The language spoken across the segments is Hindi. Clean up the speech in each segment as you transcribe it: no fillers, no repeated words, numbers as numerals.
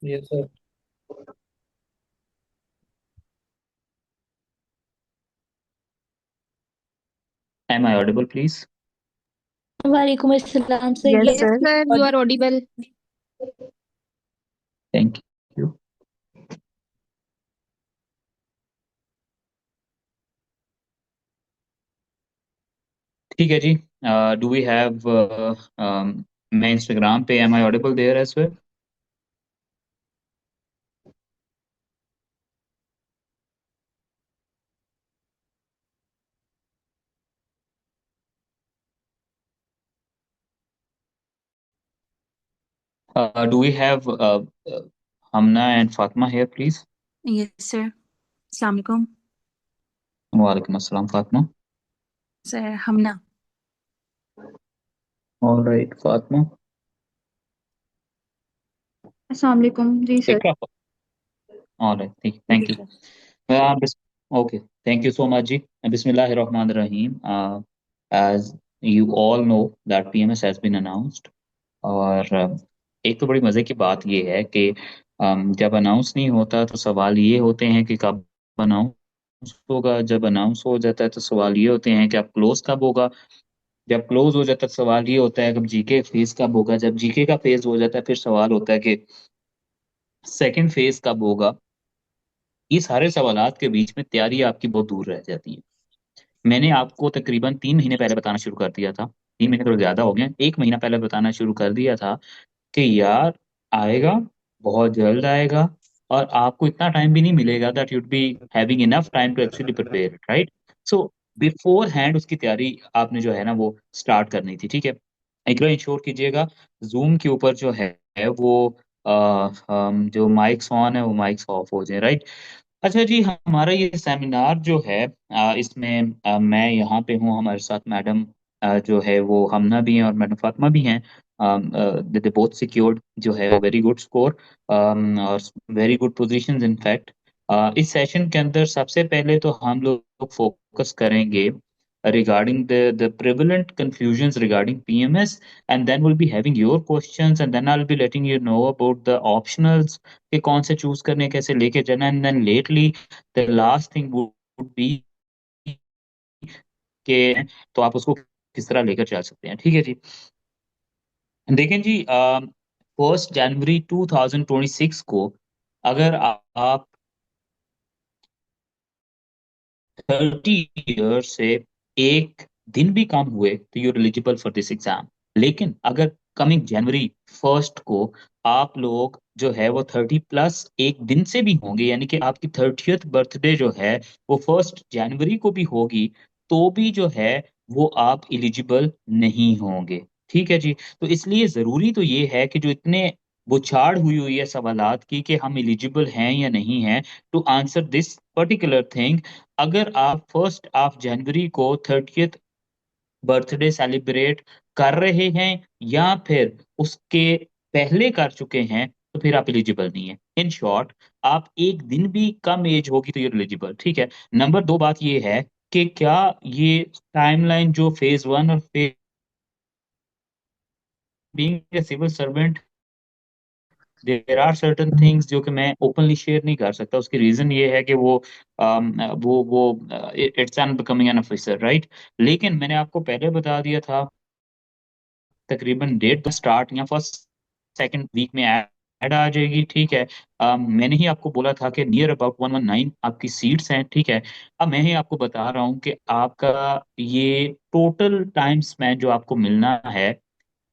Yes, sir. Am I audible, please? वालेकुम अस्सलाम sir, Yes, yes sir. Sir, you are audible. Thank you. ठीक है जी. डू वी हैव मैं इंस्टाग्राम पे am I audible there as well? Do we have Hamna and Fatima here please? Yes, sir. Assalamu alaikum. वालेकुम अस्सलाम Fatima. Sir, Hamna. Alright Fatima. अस्सलाम वालेकुम जी सर। इकरा. ऑलराइट, ठीक, जी thank you. Sir. Okay, thank you so much जी. बिस्मिल्लाहिर्रहमानिर्रहीम. As you all know that PMS has been announced. और एक तो बड़ी मज़े की बात ये है कि जब अनाउंस नहीं होता तो सवाल ये होते हैं कि कब अनाउंस होगा. जब अनाउंस हो जाता है तो सवाल ये होते हैं कि अब क्लोज कब होगा. जब क्लोज हो जाता है तो सवाल ये होता है कि अब जीके फेज कब होगा. जब जीके का फेज हो जाता है फिर सवाल होता है कि सेकंड फेज कब होगा. ये सारे सवालात के बीच में तैयारी आपकी बहुत दूर रह जाती है. मैंने आपको तकरीबन 3 महीने पहले बताना शुरू कर दिया था. 3 महीने थोड़ा ज्यादा हो गए, 1 महीना पहले बताना शुरू कर दिया था कि यार आएगा, बहुत जल्द आएगा. और आपको इतना टाइम भी नहीं मिलेगा that you'd be having enough time to actually prepare, right. So beforehand उसकी तैयारी आपने जो है ना वो स्टार्ट करनी थी. ठीक है, एक बार इंश्योर कीजिएगा जूम के ऊपर जो है वो जो माइक्स ऑन है वो माइक्स ऑफ हो जाए, राइट. अच्छा जी, हमारा ये सेमिनार जो है इसमें मैं यहाँ पे हूँ, हमारे साथ मैडम जो है वो हमना भी हैं और मैडम फातिमा भी हैं. दे बोथ सिक्योर्ड जो है वेरी गुड स्कोर और very good positions in fact. इस सेशन के अंदर सबसे पहले तो हम लोग फोकस करेंगे regarding the prevalent confusions regarding PMS, and then we'll be having your questions, and then I'll be letting you know about the optionals कि कौन से चूज करने हैं, कैसे लेके जाना है. And then lately the last thing would be कि तो आप उसको किस तरह लेकर चल सकते हैं. ठीक है जी. देखें जी, 1 जनवरी 2026 को अगर आप 30 ईयर से एक दिन भी कम हुए तो you're eligible for this exam. लेकिन अगर कमिंग जनवरी 1 को आप लोग जो है वो 30 प्लस एक दिन से भी होंगे, यानी कि आपकी 30th बर्थडे जो है वो 1 जनवरी को भी होगी, तो भी जो है वो आप एलिजिबल नहीं होंगे. ठीक है जी. तो इसलिए जरूरी तो ये है कि जो इतने बुछाड़ हुई हुई है सवालात की कि हम एलिजिबल हैं या नहीं हैं to answer this particular thing. अगर आप 1 जनवरी को 30th बर्थडे सेलिब्रेट कर रहे हैं या फिर उसके पहले कर चुके हैं तो फिर आप एलिजिबल नहीं है. इन शॉर्ट, आप एक दिन भी कम एज होगी तो ये एलिजिबल. ठीक है. नंबर 2 बात ये है कि क्या ये टाइमलाइन जो फेज 1 और phase being a civil servant, there are certain things जो कि मैं ओपनली शेयर नहीं कर सकता. उसकी रीजन ये है कि वो it's an becoming an officer, right. लेकिन मैंने आपको पहले बता दिया था तकरीबन डेट स्टार्ट या फर्स्ट सेकंड वीक में ऐड आ जाएगी. ठीक है. मैंने ही आपको बोला था कि नियर अबाउट 119 आपकी सीट्स हैं. ठीक है. अब मैं ही आपको बता रहा हूँ कि आपका ये टोटल टाइम स्पैन जो आपको मिलना है,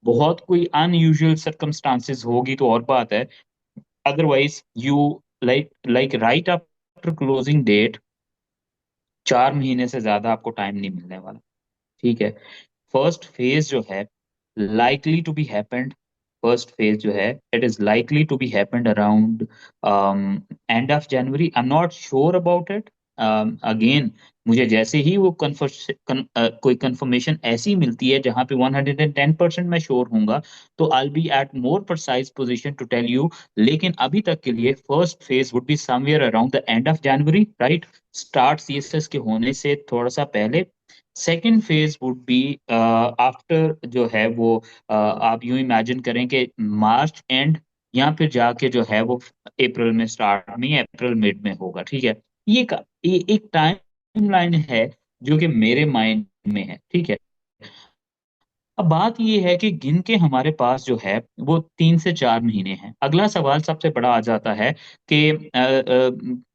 बहुत कोई अनयूजुअल सर्कमस्टांसेस होगी तो और बात है. Otherwise you like right after closing date 4 महीने से ज्यादा आपको टाइम नहीं मिलने वाला. ठीक है. फर्स्ट फेज जो है likely to be happened, first phase जो है it is likely to be happened around end of January. I'm not sure about it. Again, मुझे जैसे ही वो कोई कंफर्मेशन ऐसी मिलती है जहां पे 110% मैं श्योर होऊंगा तो I'll be at more precise position to tell you. लेकिन अभी तक के लिए first phase would be somewhere around the end of January, right. Start CSS के होने से थोड़ा सा पहले. Second phase would be after जो है वो आप यूं इमेजिन करें कि मार्च एंड या फिर जाके जो है वो अप्रैल में स्टार्ट में या अप्रैल मिड में होगा। ठीक है, ये एक टाइम लाइन है जो कि मेरे माइंड में है। ठीक है, अब बात ये है कि गिन के हमारे पास जो है वो 3 से 4 महीने हैं। अगला सवाल सबसे बड़ा आ जाता है कि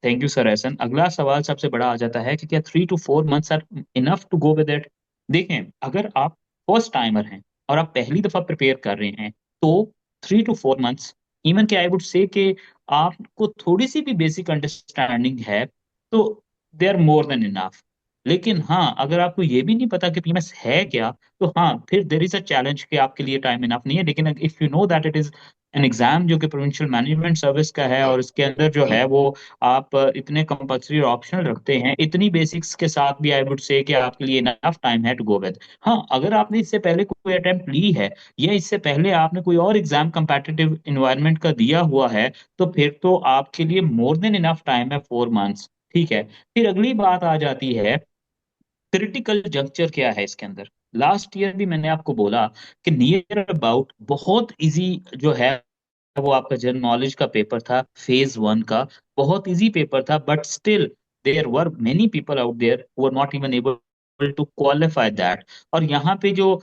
थैंक यू सर एहसन। अगला सवाल सबसे बड़ा आ जाता है कि क्या 3 to 4 months are enough to go with it. देखें, अगर आप फर्स्ट टाइमर हैं और आप पहली दफा प्रिपेयर कर रहे हैं तो 3 to 4 months, इवन के आई वुड से कि आपको थोड़ी सी भी बेसिक अंडरस्टैंडिंग है तो they are more than enough. लेकिन हाँ, अगर आपको ये भी नहीं पता कि पीएमएस है क्या, तो हाँ, फिर देर इज अ चैलेंज कि आपके लिए टाइम इनफ नहीं है। लेकिन if you know that it is an exam जो कि प्रोविंशियल मैनेजमेंट सर्विस का है और इसके अंदर जो है वो आप इतने कंपल्सरी और ऑप्शनल रखते हैं, इतनी बेसिक्स के साथ भी आई वुड से कि आपके लिए इनफ टाइम है टू गो विद। हाँ, अगर आपने इससे पहले कोई अटेम्प्ट ली है या इससे पहले आपने कोई और एग्जाम कंपेटिटिव इन्वायरमेंट का दिया हुआ है, तो फिर तो आपके लिए मोर देन इनफ टाइम है, 4 मंथ्स। ठीक है, फिर अगली बात आ जाती है क्रिटिकल जंक्चर क्या है इसके अंदर। लास्ट ईयर भी मैंने आपको बोला कि नियर अबाउट बहुत इजी जो है वो आपका जनरल नॉलेज का पेपर था, फेज 1 का। बहुत इजी पेपर था, but still there were many people out there who are not even able to qualify that. और यहाँ पे जो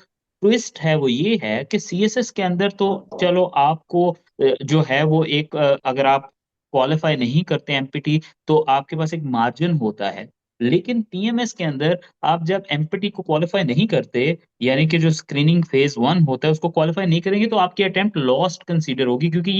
ट्विस्ट है वो ये है कि सीएसएस के अंदर तो चलो आपको जो है वो एक अगर आप क्वालिफाई नहीं करते एमपीटी तो आपके पास एक मार्जिन होता है। लेकिन पीएमएस के अंदर आप जब एमपीटी को क्वालिफाई नहीं करते, यानी कि जो स्क्रीनिंग फेज 1 होता है उसको क्वालिफाई नहीं करेंगे, तो आपकी अटेम्प्ट लॉस्ट कंसीडर होगी, क्योंकि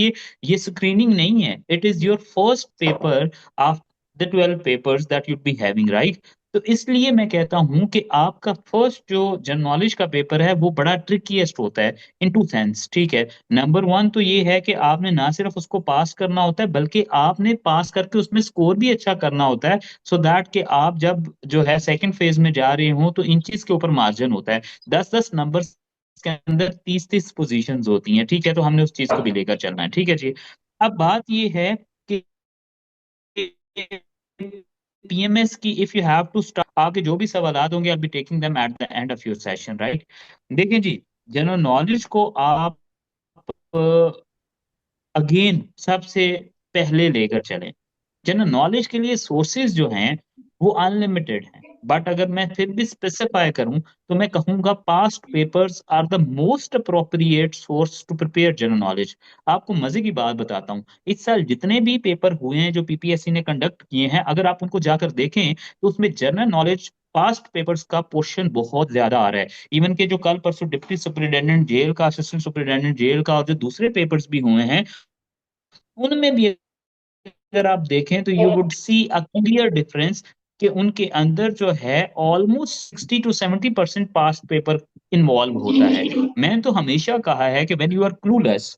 ये स्क्रीनिंग नहीं है, it is your first paper after the 12 papers that you'd be having, right. तो इसलिए मैं कहता हूं कि आपका फर्स्ट जो जनरल नॉलेज का पेपर है वो बड़ा ट्रिकीएस्ट होता है इन टू सेंस। ठीक है, नंबर 1 तो ये है कि आपने ना सिर्फ उसको पास करना होता है बल्कि आपने पास करके उसमें स्कोर भी अच्छा करना होता है, सो दैट कि आप जब जो है सेकंड फेज में जा रहे हो तो इन चीज के ऊपर मार्जिन होता है। 10-10 नंबर के अंदर 30-30 पोजीशंस होती हैं। ठीक है, तो हमने उस चीज को भी लेकर चलना है। ठीक है जी, अब बात ये है कि पीएमएस की if you have to start, आगे जो भी सवाल होंगे I be taking them at the end of your session, right. देखिए जी, जनरल नॉलेज को आप अगेन सबसे पहले लेकर चलें। जनरल नॉलेज के लिए सोर्सेज जो हैं वो अनलिमिटेड हैं, बट अगर मैं फिर भी स्पेसिफाई करूं तो मैं कहूंगा past papers are the most appropriate source to prepare general knowledge. आपको मजे की बात बताता हूं, इस साल जितने भी पेपर हुए हैं जो पीपीएससी ने कंडक्ट किए हैं, अगर आप उनको जाकर देखें तो उसमें जनरल नॉलेज पास्ट पेपर्स का पोर्शन बहुत ज्यादा आ रहा है। इवन के जो कल परसों डिप्टी सुपरिटेंडेंट जेल का, असिस्टेंट सुपरिटेंडेंट जेल का और जो दूसरे पेपर्स भी हुए हैं उनमें भी अगर आप देखें तो you would see a clear difference कि उनके अंदर जो है almost 60 to 70% past paper involve होता है। मैंने तो हमेशा कहा है कि when you are clueless,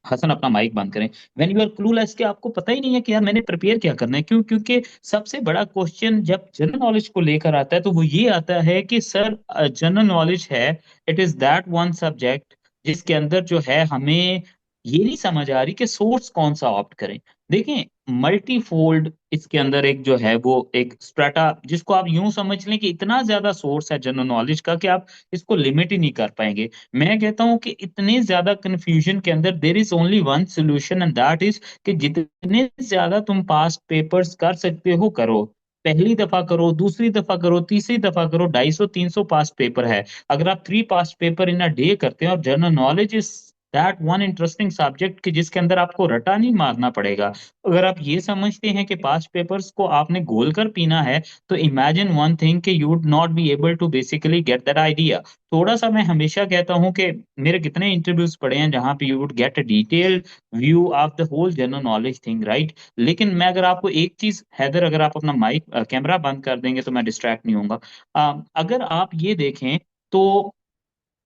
Hasan अपना माइक बंद करें, व्हेन यू आर क्लूलेस कि आपको पता ही नहीं है कि यार मैंने प्रिपेयर क्या करना है। क्यों? क्योंकि सबसे बड़ा क्वेश्चन जब जनरल नॉलेज को लेकर आता है तो वो ये आता है कि सर जनरल नॉलेज है, it is that one subject जिसके अंदर जो है हमें ये नहीं समझ आ रही कि सोर्स कौन सा ऑप्ट करें। देखें, मल्टीफोल्ड इसके अंदर एक जो है वो एक स्ट्रेटा, जिसको आप यूं समझ लें कि इतना ज्यादा सोर्स है जनरल नॉलेज का कि आप इसको लिमिट ही नहीं कर पाएंगे। मैं कहता हूं कि इतने ज्यादा कंफ्यूजन के अंदर there is only one solution and that is कि जितने ज्यादा तुम पास्ट पेपर्स कर सकते हो करो। पहली दफा करो, दूसरी दफा करो, तीसरी दफा करो, 250-300 पास्ट पेपर है। अगर आप 3 past paper in a day करते हैं और general knowledge is that one interesting subject कि जिसके अंदर आपको रटा नहीं मारना पड़ेगा, अगर आप ये समझते हैं कि पास्ट पेपर्स को आपने गोल कर पीना है, तो इमेजिन वन थिंग कि you would not be able to basically get that idea. थोड़ा सा मैं हमेशा कहता हूं कि मेरे कितने इंटरव्यूज पड़े हैं जहां पे you would get a detailed view of the whole general knowledge thing, right. लेकिन मैं अगर आपको एक चीज, हैदर अगर आप अपना माइक कैमरा बंद कर देंगे तो मैं डिस्ट्रैक्ट नहीं होऊंगा। अगर आप ये देखें तो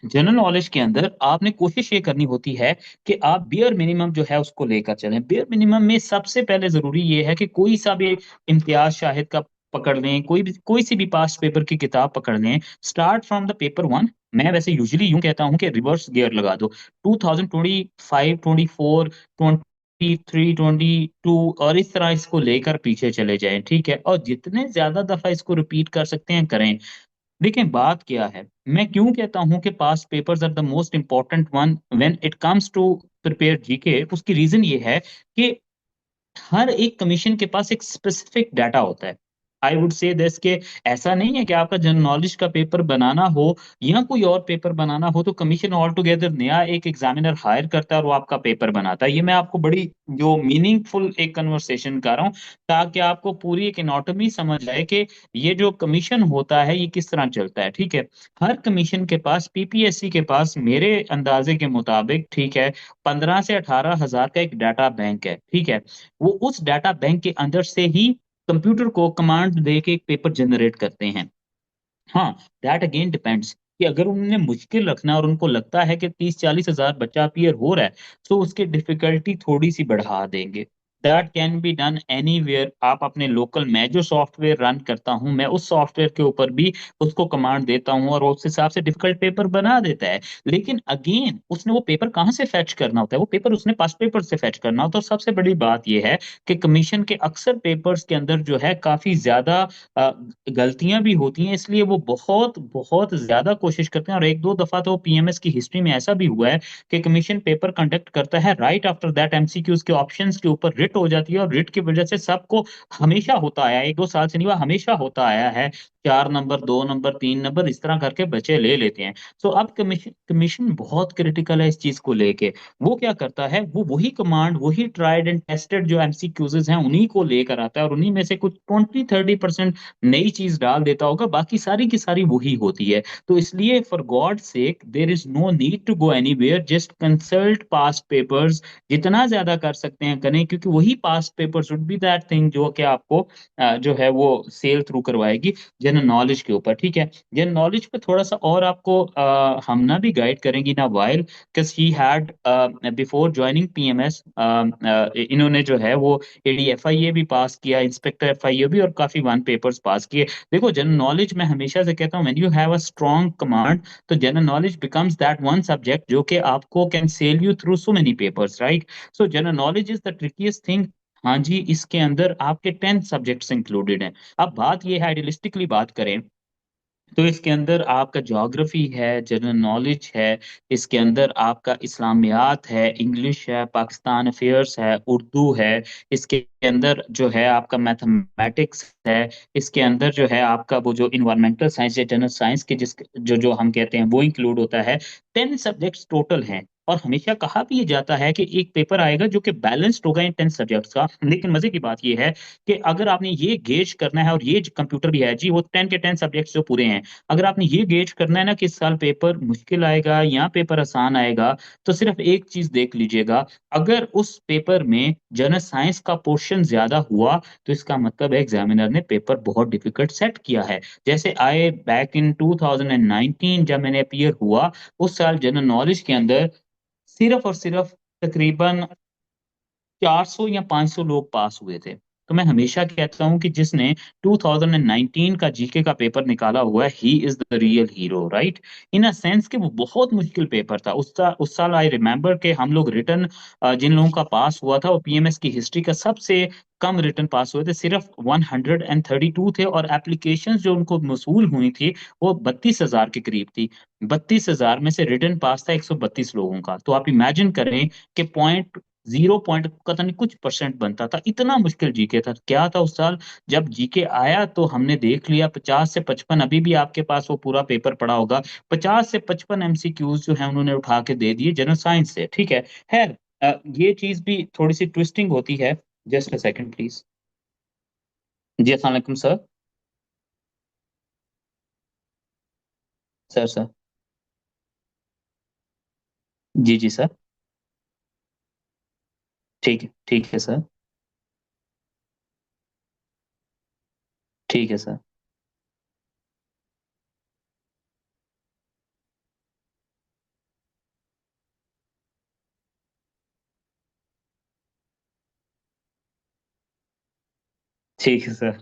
जनरल नॉलेज के अंदर आपने कोशिश ये करनी होती है कि आप बियर मिनिमम जो है उसको लेकर चलें। बियर मिनिमम में सबसे पहले जरूरी ये है कि कोई सा भी इम्तियाज शाहिद का पकड़ लें, कोई सी भी पास्ट पेपर की किताब पकड़ लें, स्टार्ट फ्रॉम द पेपर 1। मैं वैसे यूजुअली यूं कहता हूं कि रिवर्स गियर लगा दो, 2025, 24, 23, 22 और इस तरह इसको लेकर पीछे चले जाएं। ठीक है, और जितने ज्यादा दफा इसको रिपीट कर सकते हैं करें। देखिए, बात क्या है, मैं क्यों कहता हूं कि past papers are the most important one when it comes to prepare GK, उसकी रीजन ये है कि हर एक कमीशन के पास एक स्पेसिफिक डाटा होता है। आई वुड से दिस के ऐसा नहीं है कि आपका जनरल नॉलेज का पेपर बनाना हो या कोई और पेपर बनाना हो तो कमीशन ऑल टुगेदर नया एक एग्जामिनर हायर करता है और वो आपका पेपर बनाता है। ये मैं आपको बड़ी जो मीनिंगफुल एक कन्वर्सेशन कर रहा हूँ ताकि आपको पूरी एक एनाटॉमी समझ आए कि ये जो कमीशन होता है ये किस तरह चलता है। ठीक है, हर कमीशन के पास, पीपीएससी के पास मेरे अंदाजे के मुताबिक, ठीक है, 15 से 18 हजार का एक डाटा बैंक है। ठीक है, वो उस डाटा बैंक के अंदर से ही कंप्यूटर को कमांड दे के एक पेपर जनरेट करते हैं। हाँ, दैट अगेन डिपेंड्स कि अगर उन्हें मुश्किल रखना है और उनको लगता है कि 30-40 हजार बच्चा अपीयर हो रहा है तो उसकी डिफिकल्टी थोड़ी सी बढ़ा देंगे। That can be done anywhere. आप अपने लोकल, मैं जो सॉफ्टवेयर रन करता हूँ मैं उस सॉफ्टवेयर के ऊपर भी उसको कमांड देता हूँ और वो उस हिसाब से डिफिकल्ट पेपर बना देता है। लेकिन अगेन उसने वो पेपर कहाँ से फैच करना होता है? वो पेपर उसने पास पेपर से फैच करना होता है। और सबसे बड़ी बात यह है कि कमीशन के अक्सर पेपर्स के अंदर जो है काफी ज्यादा अ, गलतियां भी होती हैं, इसलिए वो बहुत बहुत ज्यादा कोशिश करते हैं। और एक दो दफा तो पीएमएस की हिस्ट्री में ऐसा भी हुआ है कि कमीशन पेपर कंडक्ट करता है, राइट आफ्टर दैट एमसीक्यूज के ऑप्शंस के ऊपर रिट हो जाती है और रिट की वजह से सबको हमेशा होता आया है, 1-2 साल से नहीं हुआ, हमेशा होता आया है, 4 नंबर, 2 नंबर, 3 नंबर इस तरह करके बच्चे ले लेते हैं। तो अब कमीशन कमीशन बहुत क्रिटिकल है इस चीज को लेके। वो क्या करता है, वो वही कमांड, वही ट्राइड एंड टेस्टेड जो एमसीक्यूज हैं उन्हीं को लेकर आता है और उन्हीं में से कुछ 20-30% नई चीज डाल देता होगा, बाकी सारी की सारी वही होती है। तो इसलिए for God sake there is no need to go anywhere, just consult past papers. जितना ज्यादा कर सकते हैं करें, क्योंकि वही past papers would be that thing जो कि आपको जो है वो सेल थ्रू करवाएगी जनरल नॉलेज के ऊपर। ठीक है, जनरल नॉलेज पे थोड़ा सा और आपको हम ना भी गाइड करेंगी ना while, because he had before joining PMS इन्होंने जो है वो एडीएफआईए भी पास किया, इंस्पेक्टर एफआईए भी, और काफी वन पेपर्स पास किए। देखो जनरल नॉलेज में हमेशा से कहता हूँ, when you have a strong command तो general knowledge becomes that one subject जो कि आपको can sell you through so many papers, right? So general knowledge is the trickiest thing. हाँ जी, इसके अंदर आपके 10 सब्जेक्ट्स इंक्लूडेड हैं। अब बात ये है, आइडियलिस्टिकली बात करें तो इसके अंदर आपका ज्योग्राफी है, जनरल नॉलेज है, इसके अंदर आपका इस्लामियात है, इंग्लिश है, पाकिस्तान अफेयर्स है, उर्दू है, इसके अंदर जो है आपका मैथमेटिक्स है, इसके अंदर जो है आपका वो जो इन्वायरमेंटल साइंस या जनरल साइंस के जिस जो जो हम कहते हैं वो इंक्लूड होता है। 10 सब्जेक्ट्स टोटल हैं। और हमेशा कहा भी ये जाता है कि एक पेपर आएगा जो कि बैलेंस्ड होगा इन 10 सब्जेक्ट्स का। लेकिन मजे की बात ये है कि अगर आपने ये गेज करना है, और ये कंप्यूटर भी है जी, वो 10 के 10 सब्जेक्ट्स जो पूरे हैं, अगर आपने ये गेज करना है ना कि इस साल पेपर मुश्किल आएगा या पेपर आसान आएगा, तो सिर्फ एक चीज देख लीजिएगा। अगर उस पेपर में जनरल साइंस का पोर्शन ज्यादा हुआ तो इसका मतलब है एग्जामिनर ने पेपर बहुत डिफिकल्ट सेट किया है। जैसे आए बैक इन 2019 जब मैंने अपीयर हुआ, उस साल जनरल नॉलेज के अंदर सिर्फ और सिर्फ तकरीबन 400 या 500 लोग पास हुए थे। तो मैं हमेशा कहता हूं कि जिसने 2019 का जीके का पेपर निकाला हुआ है, he is the real hero, right? In a sense कि वो बहुत मुश्किल पेपर था। उस साल आई रिमेम्बर कि हम लोग रिटर्न, जिन लोगों का पास हुआ था वो पीएमएस की हिस्ट्री का सबसे कम रिटर्न पास हुए थे, सिर्फ 132 थे, और एप्लीकेशन जो उनको मसूल हुई थी वो 32 हजार के करीब थी। 32 हजार में से रिटर्न पास था 132 लोगों का। तो आप इमेजिन करें कि पॉइंट 0 पॉइंट पता नहीं कुछ परसेंट बनता था, इतना मुश्किल जीके था। क्या था उस साल जब जीके आया तो हमने देख लिया 50 से 55, अभी भी आपके पास वो पूरा पेपर पड़ा होगा, 50 से 55 एमसीक्यूज जो है उन्होंने उठा के दे दिए जनरल साइंस से। ठीक है, खैर ये चीज भी थोड़ी सी ट्विस्टिंग होती है। Just a second please. जी अस्सलाम वालेकुम सर। सर जी जी सर। ठीक है सर। ठीक है सर। ठीक है सर।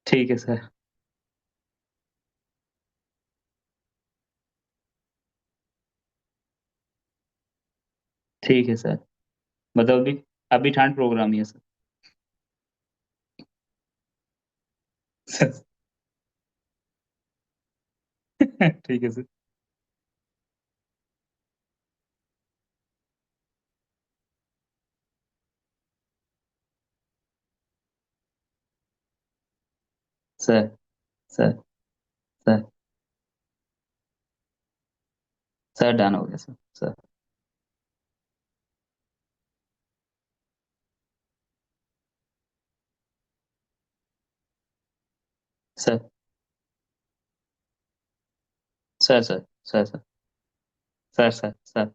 ठीक है सर। ठीक है सर। मतलब अभी अभी ठंड प्रोग्राम ही है सर। ठीक है sir. Sir sir sir sir done हो गया sir. Sir sir sir sir sir sir sir sir sir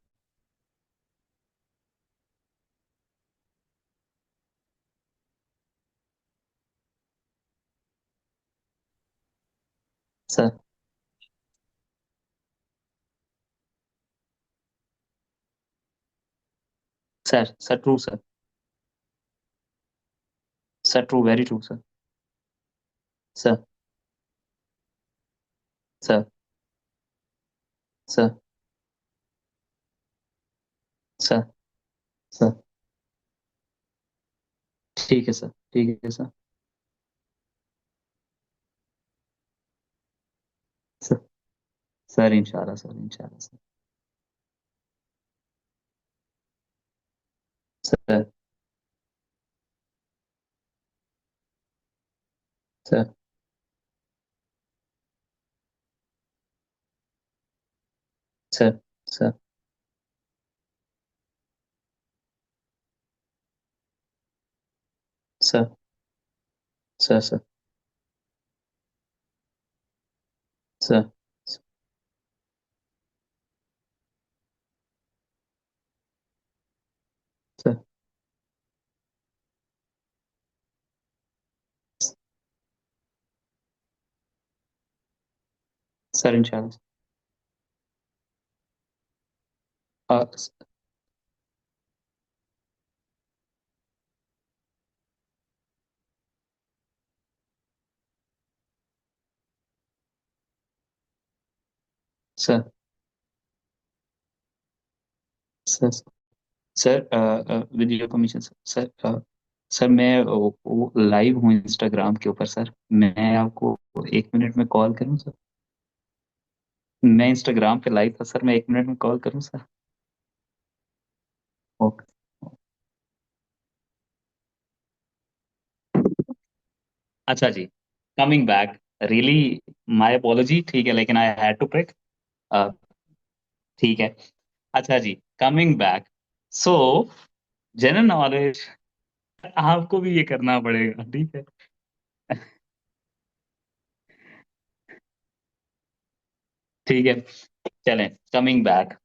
sir sir sir true sir. Sir true, very true sir. Sir sir sir sir sir ठीक है सर, ठीक है सर। सर सर इंशाल्लाह सर, इंशाल्लाह sir. Sir sir sir sir sir sir sir sir sir sir इंशाल्लाह। Sir sir sir with your permission sir. Sir sir मैं वो लाइव हूँ इंस्टाग्राम के ऊपर सर, मैं आपको 1 मिनट में कॉल करूँ सर? मैं इंस्टाग्राम पे लाइव था सर, मैं 1 मिनट में कॉल करूँ सर? ओके। अच्छा जी, coming back, really my apology, ठीक है, लेकिन आई हैड टू पिक। ठीक है। अच्छा जी, coming back. So general knowledge, आपको भी ये करना पड़ेगा, ठीक है। ठीक है, चलें, कमिंग बैक।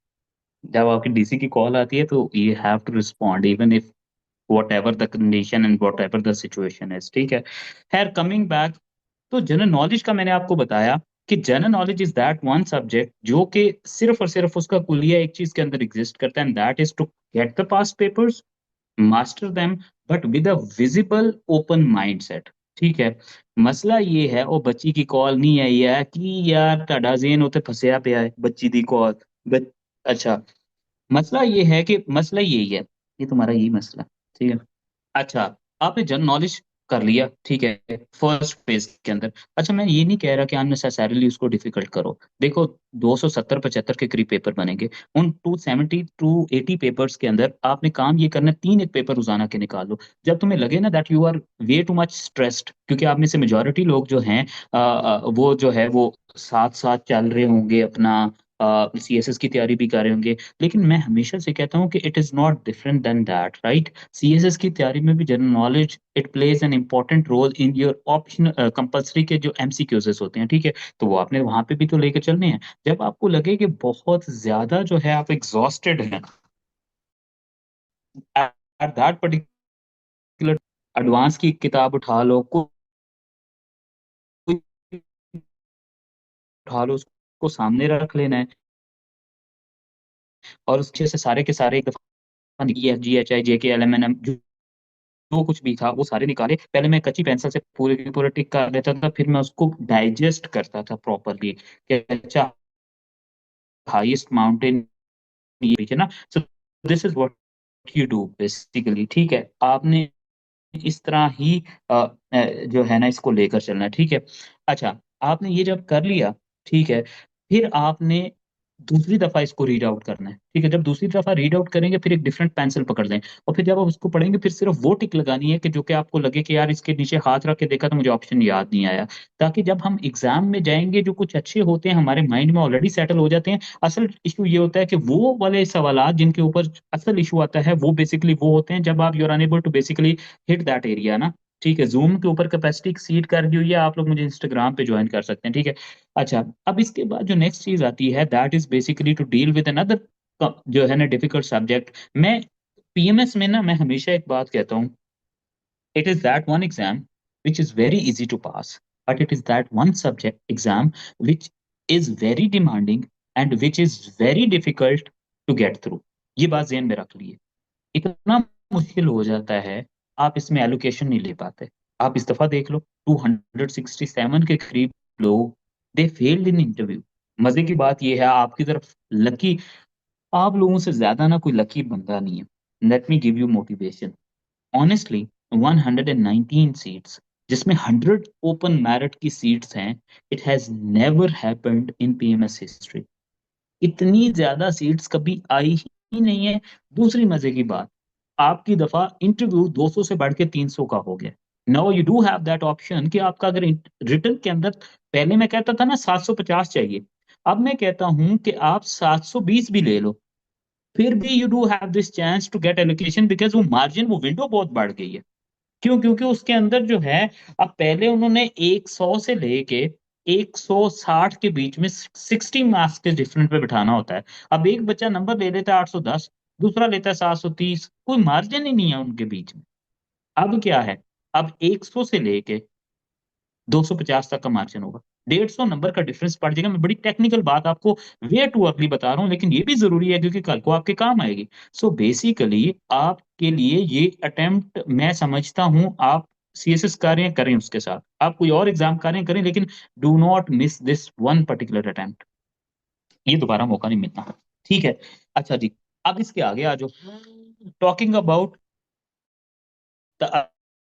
जब आपकी डीसी की कॉल आती है तो you have to respond even if whatever the condition and whatever the situation is, ठीक है। खैर, कमिंग बैक, तो जनरल नॉलेज का मैंने आपको बताया कि general knowledge is that one subject जो कि सिर्फ और सिर्फ उसका कुलिया एक चीज के अंदर एग्जिस्ट करता है, and that is to get the past papers, master them, but with a visible open mindset, ठीक है। मसला ये है, और बच्ची की कॉल नहीं आई है कि यार ਤੁਹਾਡਾ ਜ਼ੇਨ ਉੱਥੇ फंसया ਪਿਆ है, बच्ची दी कॉल। अच्छा, मसला ये है कि मसला यही है, ये तुम्हारा यही मसला, ठीक है। अच्छा, आपने जनरल नॉलेज कर लिया, ठीक है, फर्स्ट फेज के अंदर। अच्छा, मैं ये नहीं कह रहा कि अननेसेसरीली उसको डिफिकल्ट करो। देखो, 270-75 के करीब पेपर बनेंगे, उन 270 टू 80 पेपर्स के अंदर आपने काम ये करना है, 3 एक पेपर रोजाना के निकाल लो। जब तुम्हें लगे ना that you are way too much stressed, क्योंकि आप में से मेजोरिटी लोग जो हैं वो जो है वो साथ साथ चल रहे होंगे अपना, सीएसएस की तैयारी भी कर रहे होंगे, लेकिन मैं हमेशा से कहता हूँ कि it is not different than that, right. CSS की तैयारी में भी general knowledge it plays an important role in your option compulsory के जो एमसीक्यूजेस होते हैं, ठीक है। तो वो आपने वहां पे भी तो लेकर चलने हैं। जब आपको लगे कि बहुत ज्यादा जो है आप एग्जॉस्टेड हैं एट दैट पर्टिकुलर, एडवांस की किताब उठा लो, कोई उठा लो, उसको सामने रख लेना है, और उसके से सारे के सारे एक दफा एफ जी एच आई जे के एल एम एन एम जो कुछ भी था वो सारे निकाले। पहले मैं कच्ची पेंसिल से पूरे के पूरे टिक कर देता था, फिर मैं उसको डाइजेस्ट करता था प्रॉपरली कि अच्छा, हाईएस्ट माउंटेन ये है ना। So this is what you do basically, ठीक है। आपने इस तरह ही जो है ना इसको लेकर चलना है, ठीक है। अच्छा, आपने ये जब कर लिया, ठीक है, फिर आपने दूसरी दफा इसको रीड आउट करना है, ठीक है। जब दूसरी दफा रीड आउट करेंगे फिर एक डिफरेंट पेंसिल पकड़ लें, और फिर जब आप उसको पढ़ेंगे फिर सिर्फ वो टिक लगानी है कि जो कि आपको लगे कि यार इसके नीचे हाथ रख के देखा तो मुझे ऑप्शन याद नहीं आया, ताकि जब हम एग्जाम में जाएंगे जो कुछ अच्छे होते हैं हमारे माइंड में ऑलरेडी सेटल हो जाते हैं। असल इशू ये होता है कि वो वाले सवालात जिनके ऊपर असल इशू आता है वो बेसिकली वो होते हैं जब आप you are unable to basically hit that area ना। ठीक है, जूम के ऊपर कैपेसिटी एक्सीड कर दी हुई है, आप लोग मुझे इंस्टाग्राम पे ज्वाइन कर सकते हैं, ठीक है। अच्छा, अब इसके बाद जो नेक्स्ट चीज आती है that is basically to deal with another जो है ना डिफिकल्ट सब्जेक्ट। मैं पीएमएस में ना मैं हमेशा एक बात कहता हूँ, it is that one exam which is very easy to pass, but it is that one subject exam which is very demanding and which is very difficult to get through. ये बात ज़हन में रख लिए, इतना मुश्किल हो जाता है, आप इसमें एलोकेशन नहीं ले पाते। आप इस दफा देख लो 267 के करीब लोग दे फेल्ड इन इंटरव्यू। मजे की बात यह है आपकी तरफ लकी, आप लोगों से ज्यादा ना कोई लकी बंदा नहीं है। Let me give you motivation. Honestly 119 seats जिसमें 100 ओपन मेरिट की सीट्स हैं, it has never happened in PMS history. इतनी ज्यादा सीट्स कभी आई ही नहीं है। दूसरी मजे की बात, आपकी दफा इंटरव्यू 200 से बढ़ के 300 का हो गया। Now you do have that option कि आपका अगर रिटर्न के अंदर, पहले मैं कहता था ना 750 चाहिए, अब मैं कहता हूं कि आप 720 भी ले लो, फिर भी you do have this chance to get allocation, because वो मार्जिन, वो विंडो बहुत बढ़ गई है। क्यों? क्योंकि उसके अंदर जो है, अब पहले उन्होंने 100 से लेके 160 के बीच में 60 मार्क्स के डिफरेंस पे बिठाना होता है। अब एक बच्चा नंबर ले लेता है 810, दूसरा लेता है 730, कोई मार्जिन ही नहीं है उनके बीच में। अब क्या है, अब 100 से लेके 250 तक का मार्जिन होगा, 150 नंबर का डिफरेंस पड़ जाएगा। मैं बड़ी टेक्निकल बात आपको वे टू अर्ली बता रहा हूँ, लेकिन ये भी जरूरी है क्योंकि कल को आपके काम आएगी। सो बेसिकली आपके लिए ये अटेम्प्ट, मैं समझता हूँ आप सीएसएस कर रहे हैं, करें, उसके साथ आप कोई और एग्जाम कर रहे हैं, करें, लेकिन do not miss this one particular attempt. ये दोबारा मौका नहीं मिलता, ठीक है। अच्छा जी, अब इसके आगे आ जाओ, talking about the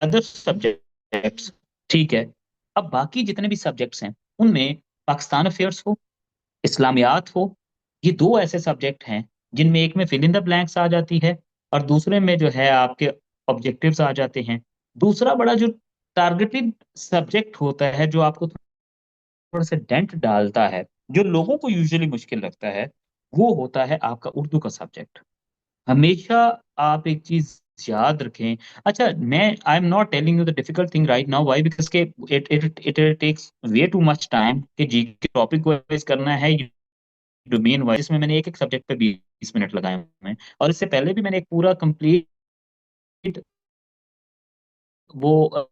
other subjects, ठीक है। अब बाकी जितने भी सब्जेक्ट्स हैं उनमें पाकिस्तान अफेयर्स हो, इस्लामियात हो, ये दो ऐसे सब्जेक्ट हैं जिनमें एक में फिल इन द ब्लैंक्स आ जाती है और दूसरे में जो है आपके ऑब्जेक्टिव्स आ जाते हैं। दूसरा बड़ा जो टारगेटेड सब्जेक्ट होता है जो आपको थोड़ा सा डेंट डालता है, जो लोगों को यूजुअली मुश्किल लगता है, वो होता है आपका उर्दू का सब्जेक्ट। हमेशा आप एक चीज याद रखें। अच्छा, मैं I am not telling you the difficult thing right now, why? Because के it it it takes way too much time कि जी के टॉपिक वाइज करना है, डोमेन वाइज, इसमें मैंने एक एक सब्जेक्ट पे 20 मिनट लगाए हुए हैं। और इससे पहले भी मैंने एक पूरा कंप्लीट वो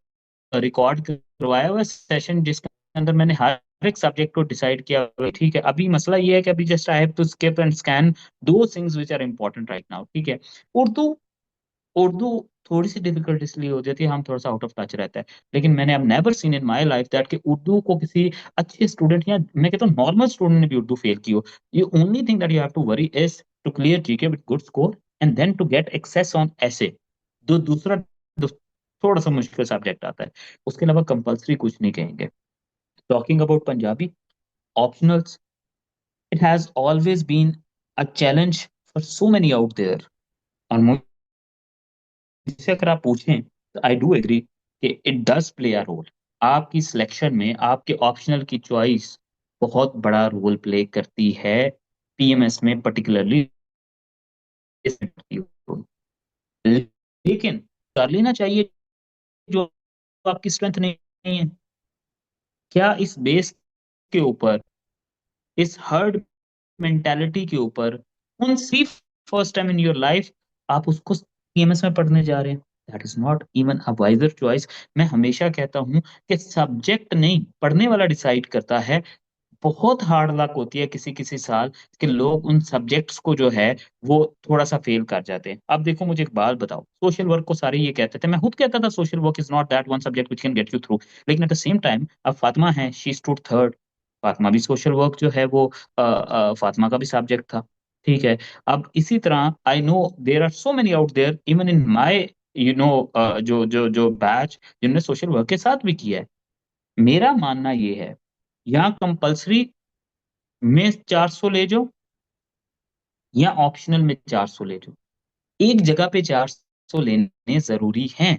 रिकॉर्ड करवाया हुआ सेशन जिसके अंदर मैंने हर एक सब्जेक्ट को डिसाइड किया हुआ है, ठीक है। अभी मसला ये है कि अभी just I have to skip and scan दो things which are important right now, ठीक है। उर्दू, उर्दू थोड़ी सी डिफिकल्ट इसलिए हो जाती है, हम थोड़ा सा आउट ऑफ टच रहता है। लेकिन मैंने अब never seen in my life that कि उर्दू को किसी अच्छे स्टूडेंट या मैं कहता हूँ नॉर्मल स्टूडेंट ने भी उर्दू फेल की हो। ये only thing that you have to worry is to clear GK with good score and then to get access on ऐसे। दो दूसरा दो, थोड़ा सा मुश्किल सब्जेक्ट आता है, उसके अलावा कंपलसरी कुछ नहीं कहेंगे। Talking about Punjabi optionals, it has always been a challenge for so many out there. और मुझसे अगर आप पूछें तो आई डू एग्री कि it does play a role. आपकी सिलेक्शन में आपके ऑप्शनल की चॉइस बहुत बड़ा रोल प्ले करती है, पीएमएस में पर्टिकुलरली। लेकिन कर लेना चाहिए जो आपकी स्ट्रेंथ नहीं है। क्या इस बेस के ऊपर, इस हर्ड मेंटालिटी के ऊपर, उन सिर्फ first time in your life आप उसको पीएमएस में पढ़ने जा रहे हैं? That is not even a wiser choice. मैं हमेशा कहता हूं कि सब्जेक्ट नहीं, पढ़ने वाला डिसाइड करता है। बहुत हार्ड लक होती है किसी किसी साल कि लोग उन सब्जेक्ट्स को जो है वो थोड़ा सा फेल कर जाते हैं। अब देखो मुझे एक बात बताओ, सोशल वर्क को सारे ये कहते थे, मैं खुद कहता था social work is not that one subject which can get you through. लेकिन एट द सेम टाइम अब फातिमा है, शी स्टूड थर्ड। फातिमा भी सोशल वर्क जो है वो फातिमा का भी सब्जेक्ट था, ठीक है। अब इसी तरह I know there are so many out there even in my you know जो जो जो बैच जिन्होंने सोशल वर्क के साथ भी किया है। मेरा मानना ये है, यहाँ कंपलसरी में 400 ले जाओ, या ऑप्शनल में 400 ले रहे हो, एक जगह पे 400 लेने जरूरी हैं।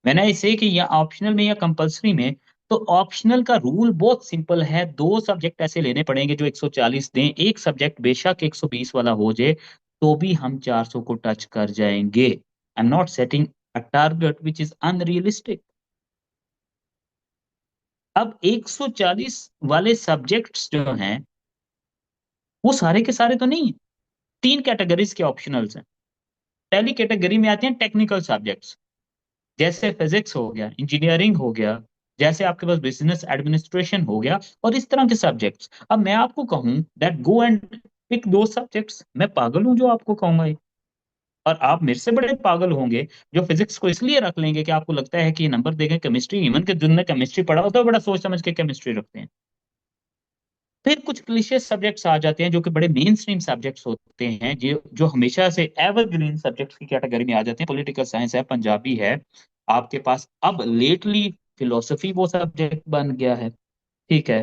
मैंने इसे कि या ऑप्शनल में या कंपलसरी में, तो ऑप्शनल का रूल बहुत सिंपल है, दो सब्जेक्ट ऐसे लेने पड़ेंगे जो 140 दें, एक सब्जेक्ट बेशक 120 वाला हो जाए तो भी हम 400 को टच कर जाएंगे। आई am not setting a target which is unrealistic. अब 140 वाले सब्जेक्ट्स जो हैं वो सारे के सारे तो नहीं है, तीन कैटेगरीज के ऑप्शनल्स हैं। पहली कैटेगरी में आते हैं टेक्निकल सब्जेक्ट्स, जैसे फिजिक्स हो गया, इंजीनियरिंग हो गया, जैसे आपके पास बिजनेस एडमिनिस्ट्रेशन हो गया, और इस तरह के सब्जेक्ट्स। अब मैं आपको कहूं दैट गो एंड पिक दो सब्जेक्ट्स, मैं पागल हूं जो आपको कहूंगा ये। और आप मेरे से बड़े पागल होंगे जो फिजिक्स को इसलिए रख लेंगे कि आपको लगता है कि ये नंबर देंगे। केमिस्ट्री, इवन के जिनने केमिस्ट्री पढ़ा होता है बड़ा सोच समझ के केमिस्ट्री रखते हैं। फिर कुछ क्लिशे सब्जेक्ट्स आ जाते हैं जो कि बड़े मेन स्ट्रीम सब्जेक्ट्स होते हैं, जो जो हमेशा से एवरग्रीन सब्जेक्ट्स की कैटेगरी में आ जाते हैं। पॉलिटिकल साइंस है, पंजाबी है आपके पास, अब लेटली फिलोसफी वो सब्जेक्ट बन गया है। ठीक है।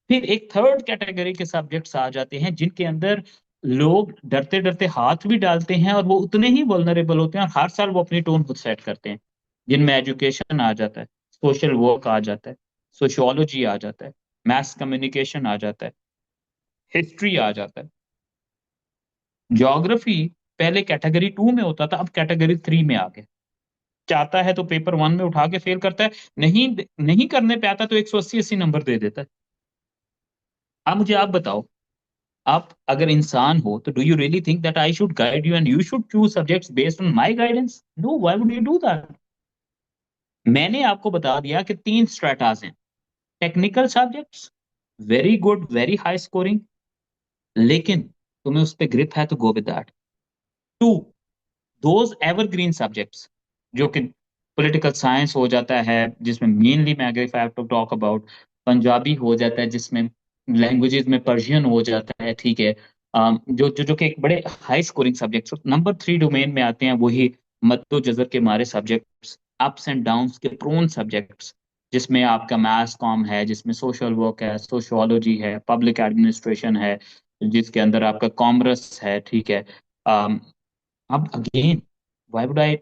फिर एक थर्ड कैटेगरी के सब्जेक्ट्स आ जाते हैं जिनके अंदर लोग डरते डरते हाथ भी डालते हैं, और वो उतने ही वल्नरेबल होते हैं, और हर साल वो अपनी टोन खुद सेट करते हैं, जिनमें एजुकेशन आ जाता है, सोशल वर्क आ जाता है, सोशियोलॉजी आ जाता है, मैथ कम्युनिकेशन आ जाता है, हिस्ट्री आ जाता है, ज्योग्राफी पहले कैटेगरी 2 में होता था, अब कैटेगरी 3 में आ गया। चाहता है तो पेपर 1 में उठा के फेल करता है, नहीं नहीं करने पे आता तो 180-80 नंबर दे देता है। अब मुझे आप बताओ, आप अगर इंसान हो तो do you really think that I should guide you and you should choose subjects based on my guidance? No, why would you do that? मैंने आपको बता दिया कि तीन स्ट्रेटास हैं। Technical subjects, very good, very high scoring, लेकिन तुम्हें उस पर ग्रिप है तो go with that. Two, those evergreen subjects, जो कि पॉलिटिकल साइंस हो जाता है जिसमें मेनली मैं अगर if I have to talk about, Punjabi हो जाता है जिसमें लैंग्वेजेस में पर्शियन हो जाता है। ठीक है। जो जो जो कि एक बड़े high scoring subjects. Number 3 domain में आते हैं वही मद्दो जजर के मारे सब्जेक्ट्स, अप्स एंड डाउन्स के प्रोन सब्जेक्ट्स, जिसमें आपका मैथ्स कॉम है, जिसमें सोशल वर्क है, सोशियोलॉजी है, पब्लिक एडमिनिस्ट्रेशन है, जिसके अंदर आपका कॉमर्स है। ठीक है। अब again, why would I